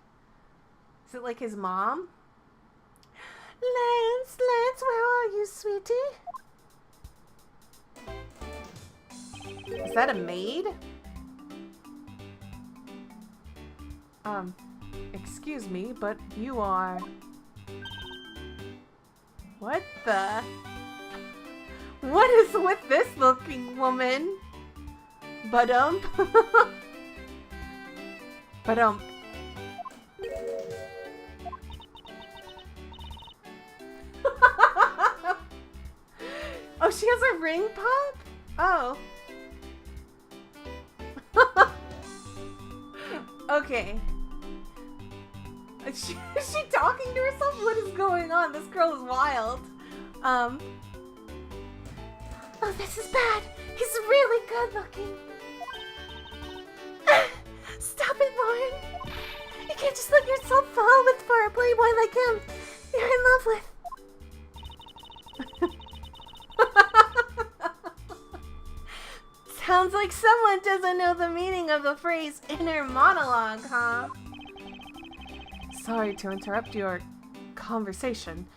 Is it like his mom? Lance, where are you, sweetie? Is that a maid? Excuse me, but you are... What the... What is with this looking woman? But Oh, she has a ring pop? Oh. Okay. Is she talking to herself? What is going on? This girl is wild. Oh, this is bad. He's really good looking. Stop it, Lauren. You can't just let yourself fall for a playboy like him. You're in love with. Sounds like someone doesn't know the meaning of the phrase inner monologue, huh? Sorry to interrupt your conversation,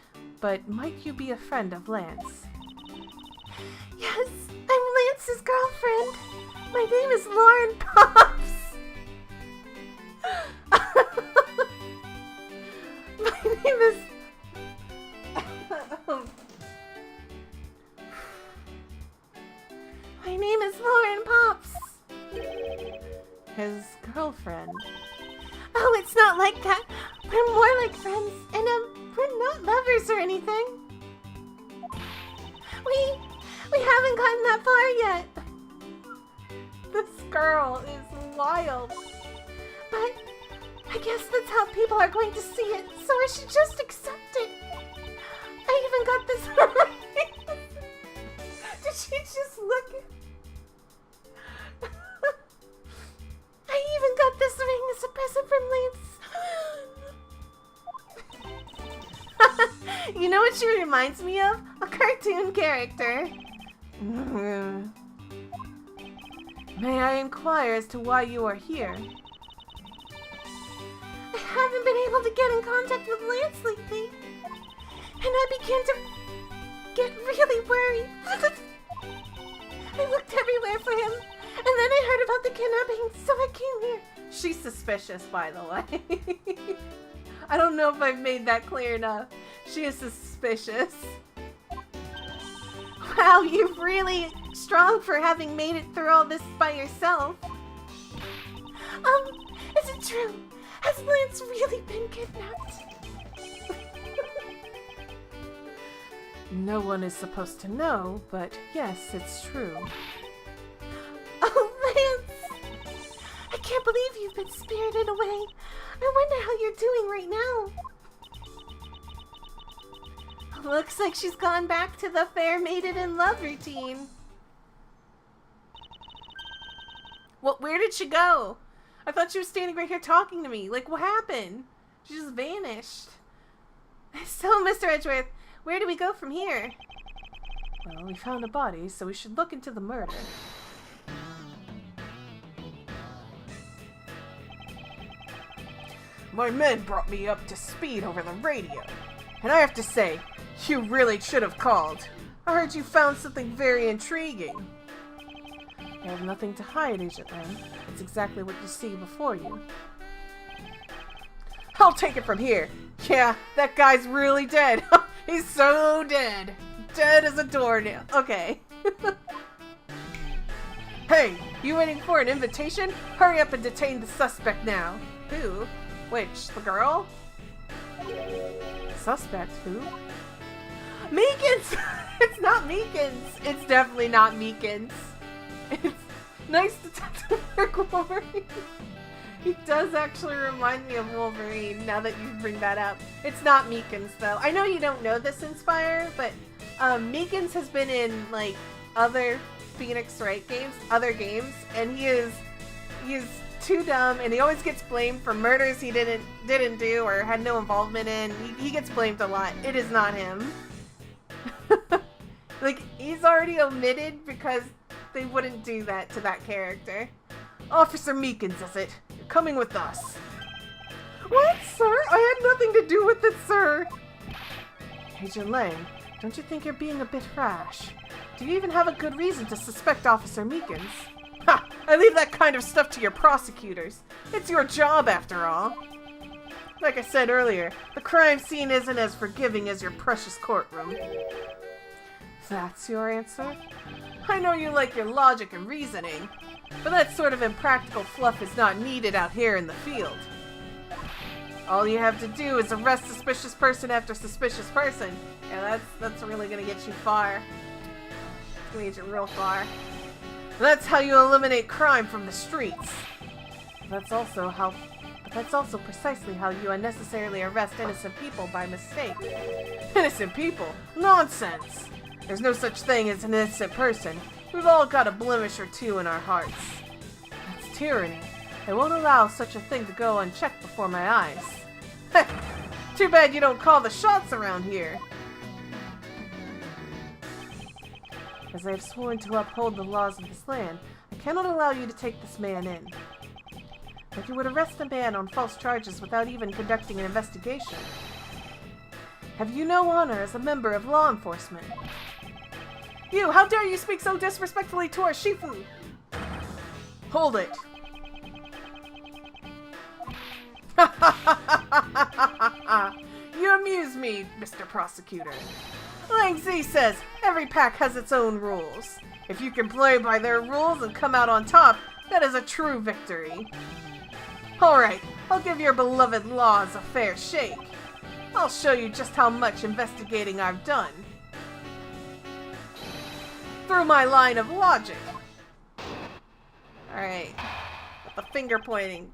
but might you be a friend of Lance? Yes, I'm Lance's girlfriend. My name is Lauren Paups. My name is... My name is Lauren Paups. His girlfriend. Oh, it's not like that. We're more like friends, and we're not lovers or anything. We haven't gotten that far yet. This girl is wild. But I guess that's how people are going to see it, so I should just accept it. I even got this ring. Did she just look at... I even got this ring as a present from Lance. You know what she reminds me of? A cartoon character. May I inquire as to why you are here? I haven't been able to get in contact with Lance lately, and I began to get really worried. I looked everywhere for him, and then I heard about the kidnapping, so I came here. She's suspicious, by the way. I don't know if I've made that clear enough. She is suspicious. Wow, you're really strong for having made it through all this by yourself. Is it true? Has Lance really been kidnapped? No one is supposed to know, but yes, it's true. Oh, Lance! I can't believe you've been spirited away. I wonder how you're doing right now. Looks like she's gone back to the fair maiden in love routine. Well, where did she go? I thought she was standing right here talking to me. Like, what happened? She just vanished. So, Mr. Edgeworth, where do we go from here? Well, we found a body, so we should look into the murder. My men brought me up to speed over the radio. And I have to say, you really should have called. I heard you found something very intriguing. I have nothing to hide, Agent Ren. It's exactly what you see before you. I'll take it from here. Yeah, that guy's really dead. He's so dead. Dead as a doornail. Okay. Hey, you waiting for an invitation? Hurry up and detain the suspect now. Who? Which? The girl? Suspect? Who? Meekins! It's not Meekins. It's definitely not Meekins. It's nice Detective Rick Wolverine. He does actually remind me of Wolverine, now that you bring that up. It's not Meekins, though. I know you don't know this, Inspire, but Meekins has been in, like, other Phoenix Wright games, other games, and he is too dumb, and he always gets blamed for murders he didn't do or had no involvement in. He gets blamed a lot. It is not him. Like, he's already omitted because They wouldn't do that to that character. Officer Meekins, is it? You're coming with us. What, sir? I had nothing to do with it, sir. Agent Lang, don't you think you're being a bit rash? Do you even have a good reason to suspect Officer Meekins? Ha! I leave that kind of stuff to your prosecutors. It's your job, after all. Like I said earlier, the crime scene isn't as forgiving as your precious courtroom. That's your answer? I know you like your logic and reasoning, but that sort of impractical fluff is not needed out here in the field. All you have to do is arrest suspicious person after suspicious person. Yeah, that's really gonna get you far. It's gonna get you real far. And that's how you eliminate crime from the streets. That's also precisely how you unnecessarily arrest innocent people by mistake. Innocent people? Nonsense! There's no such thing as an innocent person. We've all got a blemish or two in our hearts. That's tyranny. I won't allow such a thing to go unchecked before my eyes. Heh! Too bad you don't call the shots around here. As I have sworn to uphold the laws of this land, I cannot allow you to take this man in. But you would arrest a man on false charges without even conducting an investigation. Have you no honor as a member of law enforcement? You! How dare you speak so disrespectfully to our Shifu! Hold it! You amuse me, Mr. Prosecutor. Lang Z says every pack has its own rules. If you can play by their rules and come out on top, that is a true victory. Alright, I'll give your beloved laws a fair shake. I'll show you just how much investigating I've done. Through my line of logic. Alright. With the finger pointing.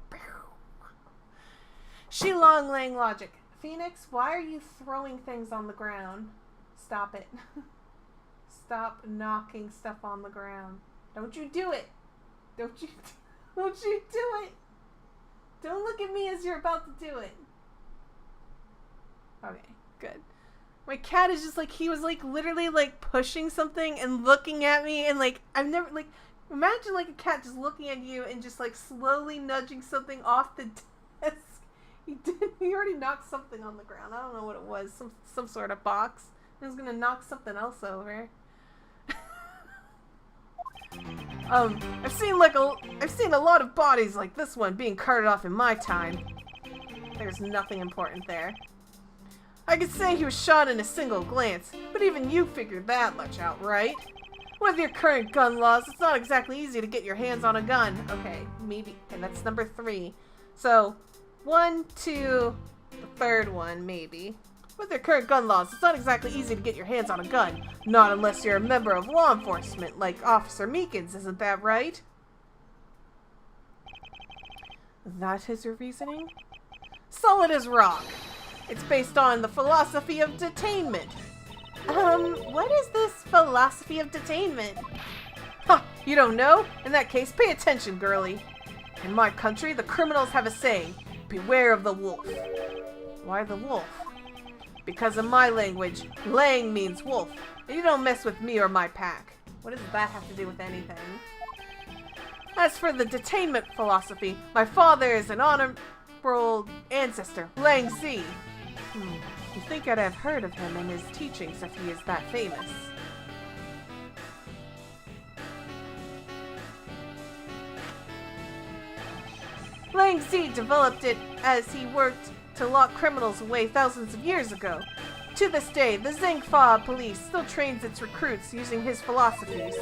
Shilong Lang logic. Phoenix, why are you throwing things on the ground? Stop it. Stop knocking stuff on the ground. Don't you do it. Don't you do it. Don't look at me as you're about to do it. Okay, good. My cat is just like, he was like literally like pushing something and looking at me, and like, I've never, like, imagine like a cat just looking at you and just like slowly nudging something off the desk. He already knocked something on the ground. I don't know what it was. Some sort of box. He was gonna knock something else over. I've seen a lot of bodies like this one being carted off in my time. There's nothing important there. I could say he was shot in a single glance, but even you figured that much out, right? With your current gun laws, it's not exactly easy to get your hands on a gun. Okay, maybe, and that's number 3. So, 1, 2, the third one, maybe. With their current gun laws, it's not exactly easy to get your hands on a gun. Not unless you're a member of law enforcement, like Officer Meekins, isn't that right? That is your reasoning? Solid as rock. It's based on the philosophy of detainment. What is this philosophy of detainment? Ha! You don't know? In that case, pay attention, girlie. In my country, the criminals have a saying, beware of the wolf. Why the wolf? Because in my language, Lang means wolf, and you don't mess with me or my pack. What does that have to do with anything? As for the detainment philosophy, my father is an honorable ancestor, Lang Z. You think I'd have heard of him and his teachings if he is that famous. Lang Z developed it as he worked to lock criminals away thousands of years ago. To this day, the Zhengfa police still trains its recruits using his philosophies.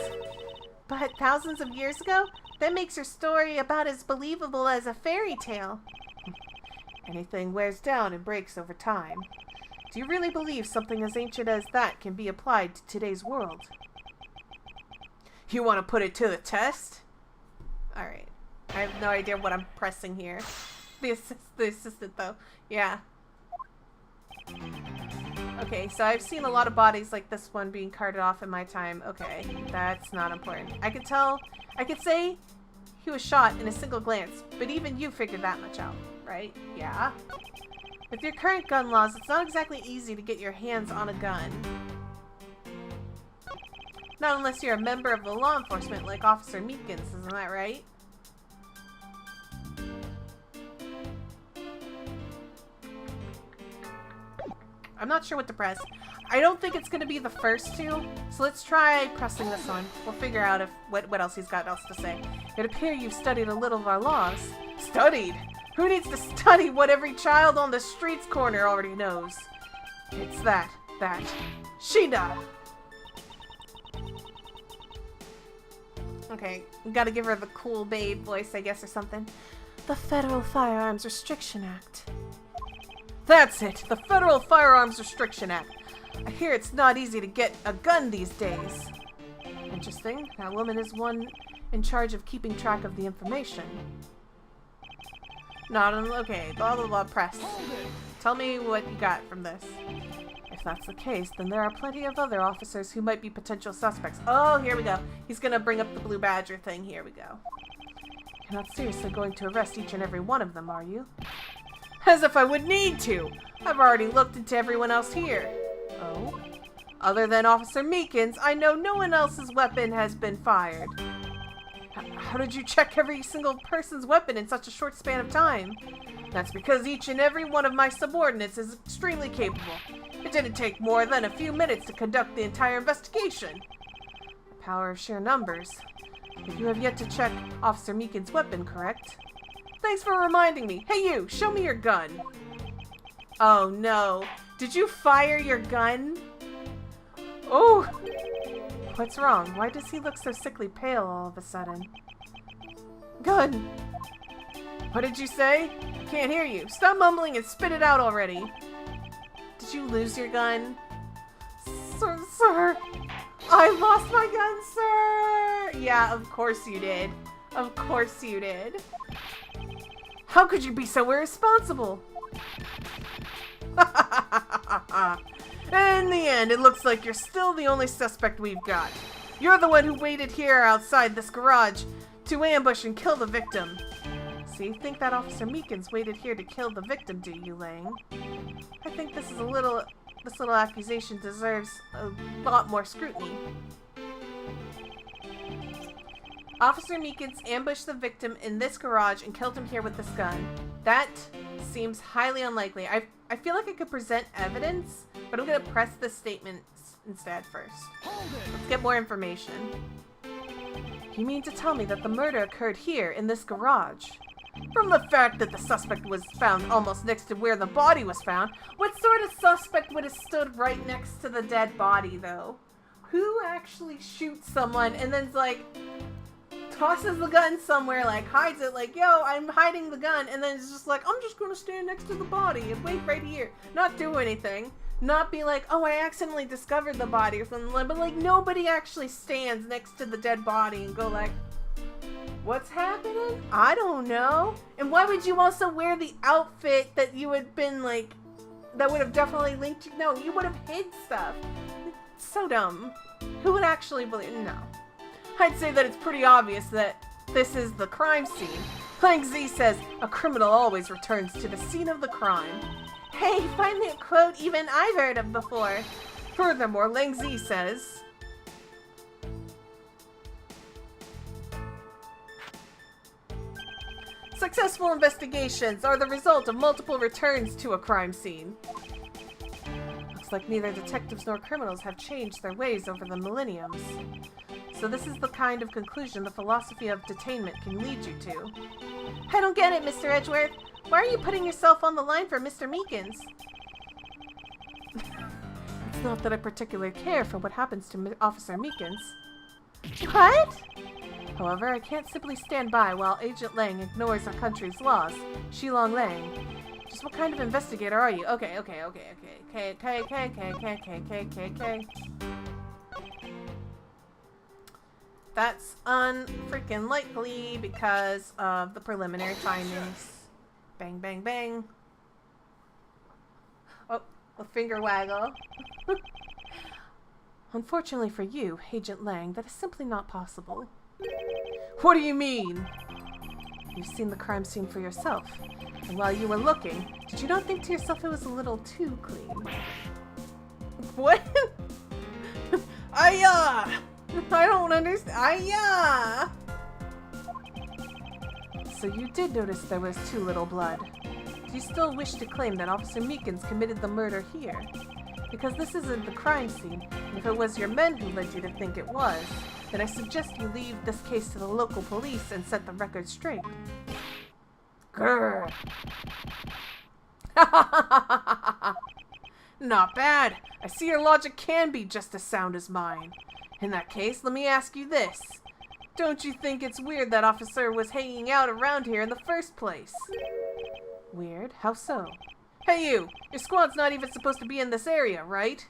But thousands of years ago? That makes your story about as believable as a fairy tale. Anything wears down and breaks over time. Do you really believe something as ancient as that can be applied to today's world? You want to put it to the test? Alright. I have no idea what I'm pressing here. The assistant, though. Yeah. Okay, so I've seen a lot of bodies like this one being carted off in my time. Okay, that's not important. I could say he was shot in a single glance, but even you figured that much out, right? Yeah. With your current gun laws, it's not exactly easy to get your hands on a gun. Not unless you're a member of the law enforcement like Officer Meekins, isn't that right? I'm not sure what to press. I don't think it's going to be the first two, so let's try pressing this one. We'll figure out if what else he's got else to say. It appears you've studied a little of our laws. Studied? Who needs to study what every child on the street's corner already knows? It's that. Shida! Okay, gotta give her the cool babe voice, I guess, or something. The Federal Firearms Restriction Act. That's it! The Federal Firearms Restriction Act. I hear it's not easy to get a gun these days. Interesting. That woman is one in charge of keeping track of the information. Okay, blah blah blah, press. Tell me what you got from this. If that's the case, then there are plenty of other officers who might be potential suspects. Oh, here we go. He's gonna bring up the Blue Badger thing. Here we go. You're not seriously going to arrest each and every one of them, are you? As if I would need to! I've already looked into everyone else here. Oh? Other than Officer Meekins, I know no one else's weapon has been fired. How did you check every single person's weapon in such a short span of time? That's because each and every one of my subordinates is extremely capable. It didn't take more than a few minutes to conduct the entire investigation. The power of sheer numbers. But you have yet to check Officer Meekins' weapon, correct? Thanks for reminding me. Hey you, show me your gun. Oh no. Did you fire your gun? Oh! What's wrong? Why does he look so sickly pale all of a sudden? Gun! What did you say? Can't hear you. Stop mumbling and spit it out already. Did you lose your gun? Sir, I lost my gun, sir! Yeah, of course you did. Of course you did. How could you be so irresponsible? In the end, it looks like you're still the only suspect we've got. You're the one who waited here outside this garage to ambush and kill the victim. So you think that Officer Meekins waited here to kill the victim, do you, Lang? I think this little accusation deserves a lot more scrutiny. Officer Meekins ambushed the victim in this garage and killed him here with this gun. That seems highly unlikely. I feel like I could present evidence, but I'm going to press this statement instead first. Let's get more information. You mean to tell me that the murder occurred here in this garage? From the fact that the suspect was found almost next to where the body was found, what sort of suspect would have stood right next to the dead body, though? Who actually shoots someone and then's like, tosses the gun somewhere, like hides it, like, yo, I'm hiding the gun, and then it's just like, I'm just gonna stand next to the body and wait right here. Not do anything. Not be like, oh, I accidentally discovered the body or something, but like, nobody actually stands next to the dead body and go like, what's happening? I don't know. And why would you also wear the outfit that you had been like, that would have definitely linked you? No, you would have hid stuff. It's so dumb. Who would actually believe? No. I'd say that it's pretty obvious that this is the crime scene. Lang Z says, a criminal always returns to the scene of the crime. Hey, finally a quote even I've heard of before. Furthermore, Lang Z says, successful investigations are the result of multiple returns to a crime scene. Looks like neither detectives nor criminals have changed their ways over the millenniums. So this is the kind of conclusion the philosophy of detainment can lead you to. I don't get it, Mr. Edgeworth. Why are you putting yourself on the line for Mr. Meekins? It's not that I particularly care for what happens to Officer Meekins. What? However, I can't simply stand by while Agent Lang ignores our country's laws. Shilong Lang. Just what kind of investigator are you? Okay. That's unfreaking likely because of the preliminary findings. Bang, bang, bang. Oh, a finger waggle. Unfortunately for you, Agent Lang, that is simply not possible. What do you mean? You've seen the crime scene for yourself. And while you were looking, did you not think to yourself it was a little too clean? What? I don't understand. Yeah. So you did notice there was too little blood. Do you still wish to claim that Officer Meekins committed the murder here? Because this isn't the crime scene, and if it was your men who led you to think it was, then I suggest you leave this case to the local police and set the record straight. Grrr. Not bad. I see your logic can be just as sound as mine. In that case, let me ask you this. Don't you think it's weird that officer was hanging out around here in the first place? Weird? How so? Hey you! Your squad's not even supposed to be in this area, right?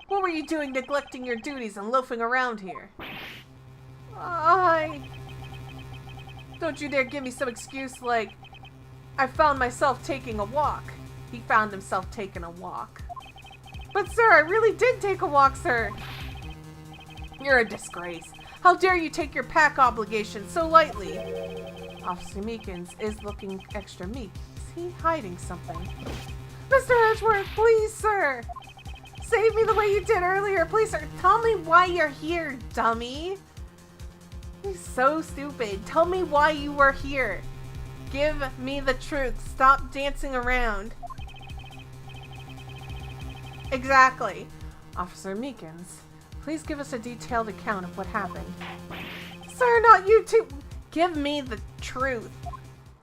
What were you doing neglecting your duties and loafing around here? Don't you dare give me some excuse like, I found myself taking a walk. He found himself taking a walk. But sir, I really did take a walk, sir. You're a disgrace. How dare you take your pack obligation so lightly? Officer Meekins is looking extra meek. Is he hiding something? Mr. Edgeworth, please, sir. Save me the way you did earlier, please, sir. Tell me why you're here, dummy. He's so stupid. Tell me why you were here. Give me the truth. Stop dancing around. Exactly. Officer Meekins, please give us a detailed account of what happened. Sir, not you too. Give me the truth.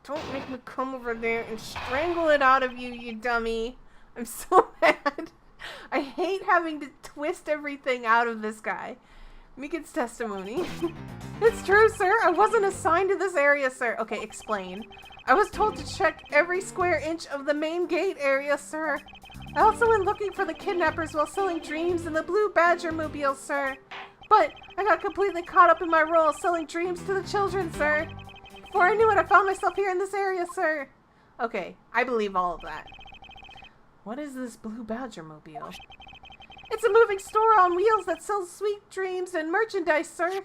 Don't make me come over there and strangle it out of you, you dummy. I'm so mad. I hate having to twist everything out of this guy. Meekins' testimony. It's true, sir. I wasn't assigned to this area, sir. Okay, explain. I was told to check every square inch of the main gate area, sir. I also went looking for the kidnappers while selling dreams in the Blue Badger mobile, sir. But I got completely caught up in my role selling dreams to the children, sir. Before I knew it, I found myself here in this area, sir. Okay, I believe all of that. What is this Blue Badger mobile? It's a moving store on wheels that sells sweet dreams and merchandise, sir.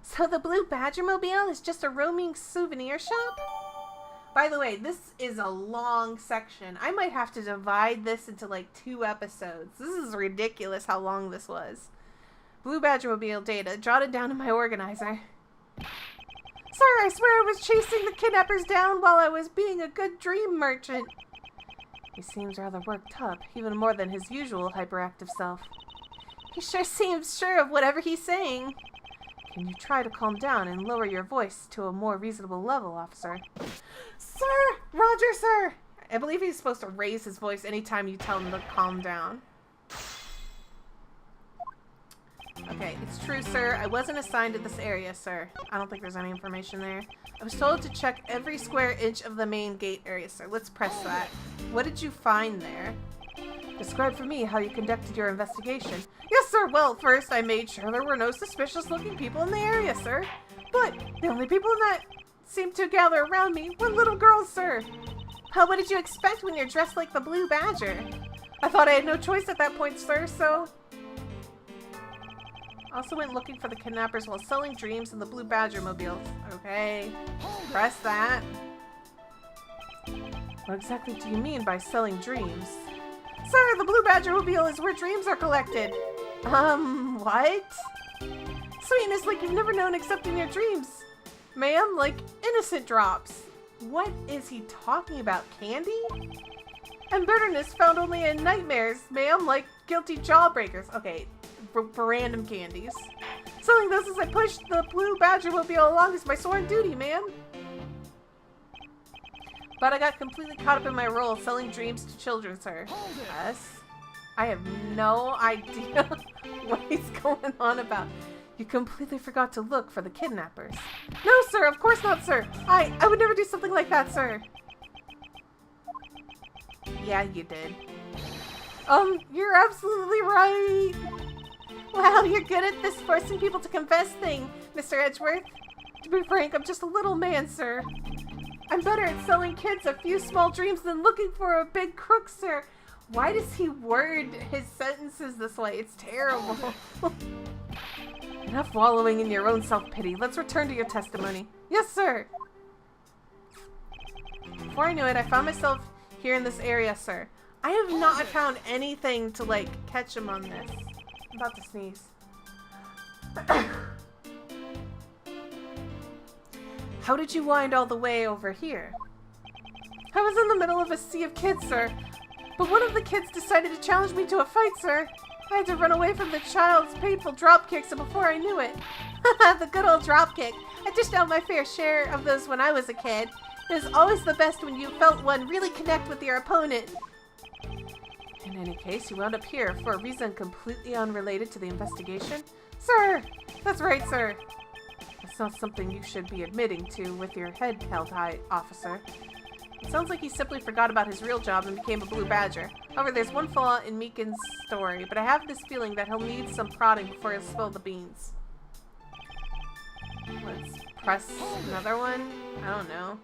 So the Blue Badger mobile is just a roaming souvenir shop? By the way, this is a long section. I might have to divide this into like 2 episodes. This is ridiculous how long this was. Blue Badger mobile data jotted down in my organizer. Sir, I swear I was chasing the kidnappers down while I was being a good dream merchant. He seems rather worked up, even more than his usual hyperactive self. He sure seems sure of whatever he's saying. Can you try to calm down and lower your voice to a more reasonable level, officer? Sir! Roger, sir! I believe he's supposed to raise his voice anytime you tell him to calm down. Okay, it's true, sir. I wasn't assigned to this area, sir. I don't think there's any information there. I was told to check every square inch of the main gate area, sir. Let's press that. What did you find there? Describe for me how you conducted your investigation. Yes, sir. Well, first I made sure there were no suspicious-looking people in the area, sir. But the only people that seemed to gather around me were little girls, sir. What did you expect when you're dressed like the Blue Badger? I thought I had no choice at that point, sir, so... Also went looking for the kidnappers while selling dreams in the Blue Badger mobile. Okay. Press that. What exactly do you mean by selling dreams? Sir, the Blue Badger mobile is where dreams are collected. What? Sweetness like you've never known except in your dreams. Ma'am, like innocent drops. What is he talking about? Candy? And bitterness found only in nightmares, ma'am, like guilty jawbreakers. Okay, for random candies. Selling those as I push the Blue Badger mobile along is my sworn duty, ma'am. But I got completely caught up in my role selling dreams to children, sir. Yes. I have no idea what he's going on about. You completely forgot to look for the kidnappers. No, sir, of course not, sir. I would never do something like that, sir. Yeah, you did. You're absolutely right. Wow, you're good at this forcing people to confess thing, Mr. Edgeworth. To be frank, I'm just a little man, sir. I'm better at selling kids a few small dreams than looking for a big crook, sir. Why does he word his sentences this way? It's terrible. Enough wallowing in your own self-pity. Let's return to your testimony. Yes, sir. Before I knew it, I found myself here in this area, sir. I have not found anything to, like, catch him on this. I'm about to sneeze. How did you wind all the way over here? I was in the middle of a sea of kids, sir. But one of the kids decided to challenge me to a fight, sir. I had to run away from the child's painful drop kicks, and before I knew it... the good old drop kick. I dished out my fair share of those when I was a kid. It was always the best when you felt one really connect with your opponent. In any case, you wound up here for a reason completely unrelated to the investigation? Sir! That's right, sir. That's not something you should be admitting to with your head held high, officer. It sounds like he simply forgot about his real job and became a blue badger. However, there's one flaw in Meekin's story, but I have this feeling that he'll need some prodding before he'll spill the beans. Let's press another one? I don't know.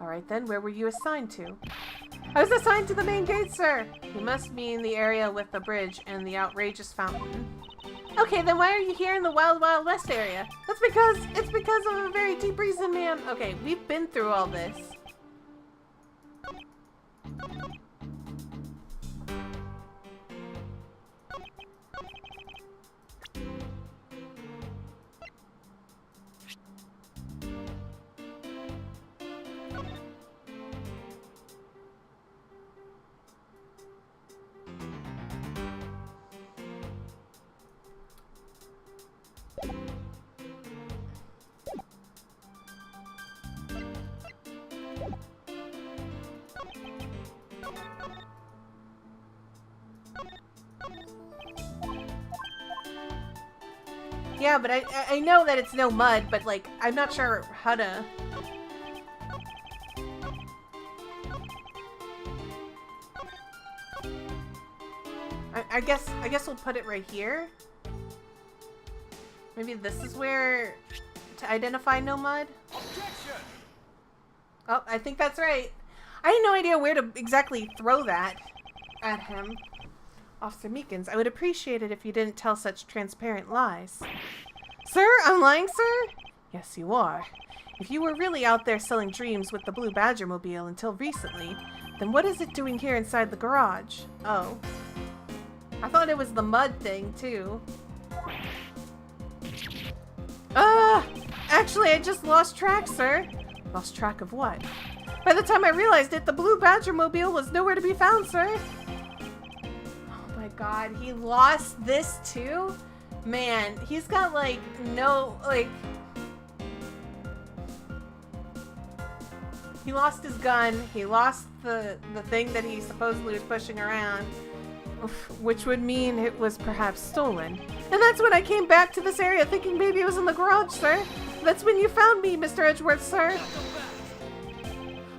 Alright then, where were you assigned to? I was assigned to the main gate, sir! You must mean the area with the bridge and the outrageous fountain. Okay, then why are you here in the Wild Wild West area? It's because of a very deep reason, ma'am. Okay, we've been through all this. Yeah, but I know that it's no mud, but like I'm not sure how to. I guess we'll put it right here. Maybe this is where to identify no mud. Objection! Oh, I think that's right. I had no idea where to exactly throw that at him. Officer Meekins, I would appreciate it if you didn't tell such transparent lies. Sir, I'm lying, sir? Yes, you are. If you were really out there selling dreams with the Blue Badger Mobile until recently, then what is it doing here inside the garage? Oh. I thought it was the mud thing, too. Actually, I just lost track, sir. Lost track of what? By the time I realized it, the Blue Badger Mobile was nowhere to be found, sir. Oh my god, he lost this too? Man, he's got like no, like... He lost his gun, he lost the thing that he supposedly was pushing around, which would mean it was perhaps stolen. And that's when I came back to this area thinking maybe it was in the garage, sir. That's when you found me, Mr. Edgeworth, sir.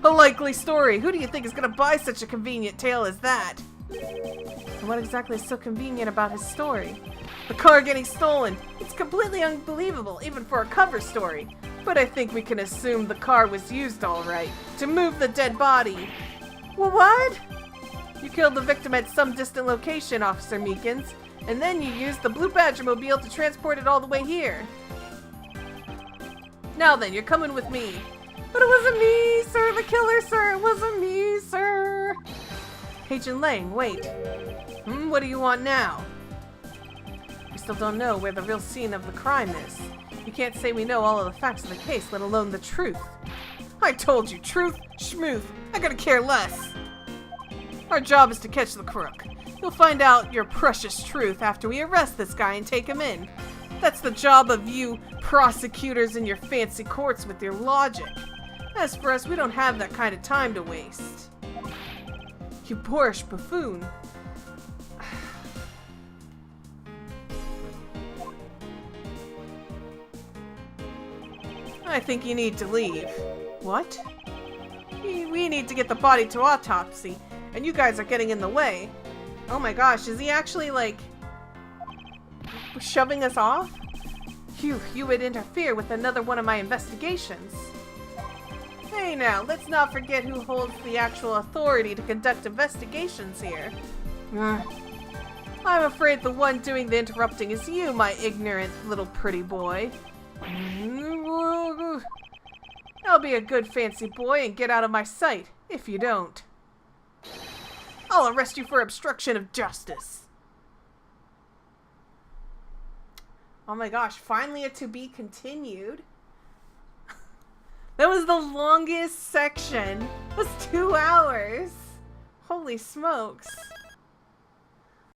A likely story. Who do you think is gonna buy such a convenient tale as that? And what exactly is so convenient about his story? The car getting stolen. It's completely unbelievable, even for a cover story. But I think we can assume the car was used all right to move the dead body. Well, what? You killed the victim at some distant location, Officer Meekins, and then you used the Blue Badger Mobile to transport it all the way here. Now then, you're coming with me. But it wasn't me, sir, the killer, sir. It wasn't me, sir. Agent Lang, wait. What do you want now? We still don't know where the real scene of the crime is. You can't say we know all of the facts of the case, let alone the truth. I told you, truth, schmooth. I gotta care less. Our job is to catch the crook. You'll find out your precious truth after we arrest this guy and take him in. That's the job of you prosecutors in your fancy courts with your logic. As for us, we don't have that kind of time to waste. You boorish buffoon. I think you need to leave. What? We need to get the body to autopsy, and you guys are getting in the way. Oh my gosh, is he actually, like, shoving us off? Phew, you would interfere with another one of my investigations. Hey now, let's not forget who holds the actual authority to conduct investigations here. I'm afraid the one doing the interrupting is you, my ignorant little pretty boy. I'll be a good fancy boy and get out of my sight, if you don't. I'll arrest you for obstruction of justice. Oh my gosh, finally a to be continued. That was the longest section. It was 2 hours. Holy smokes.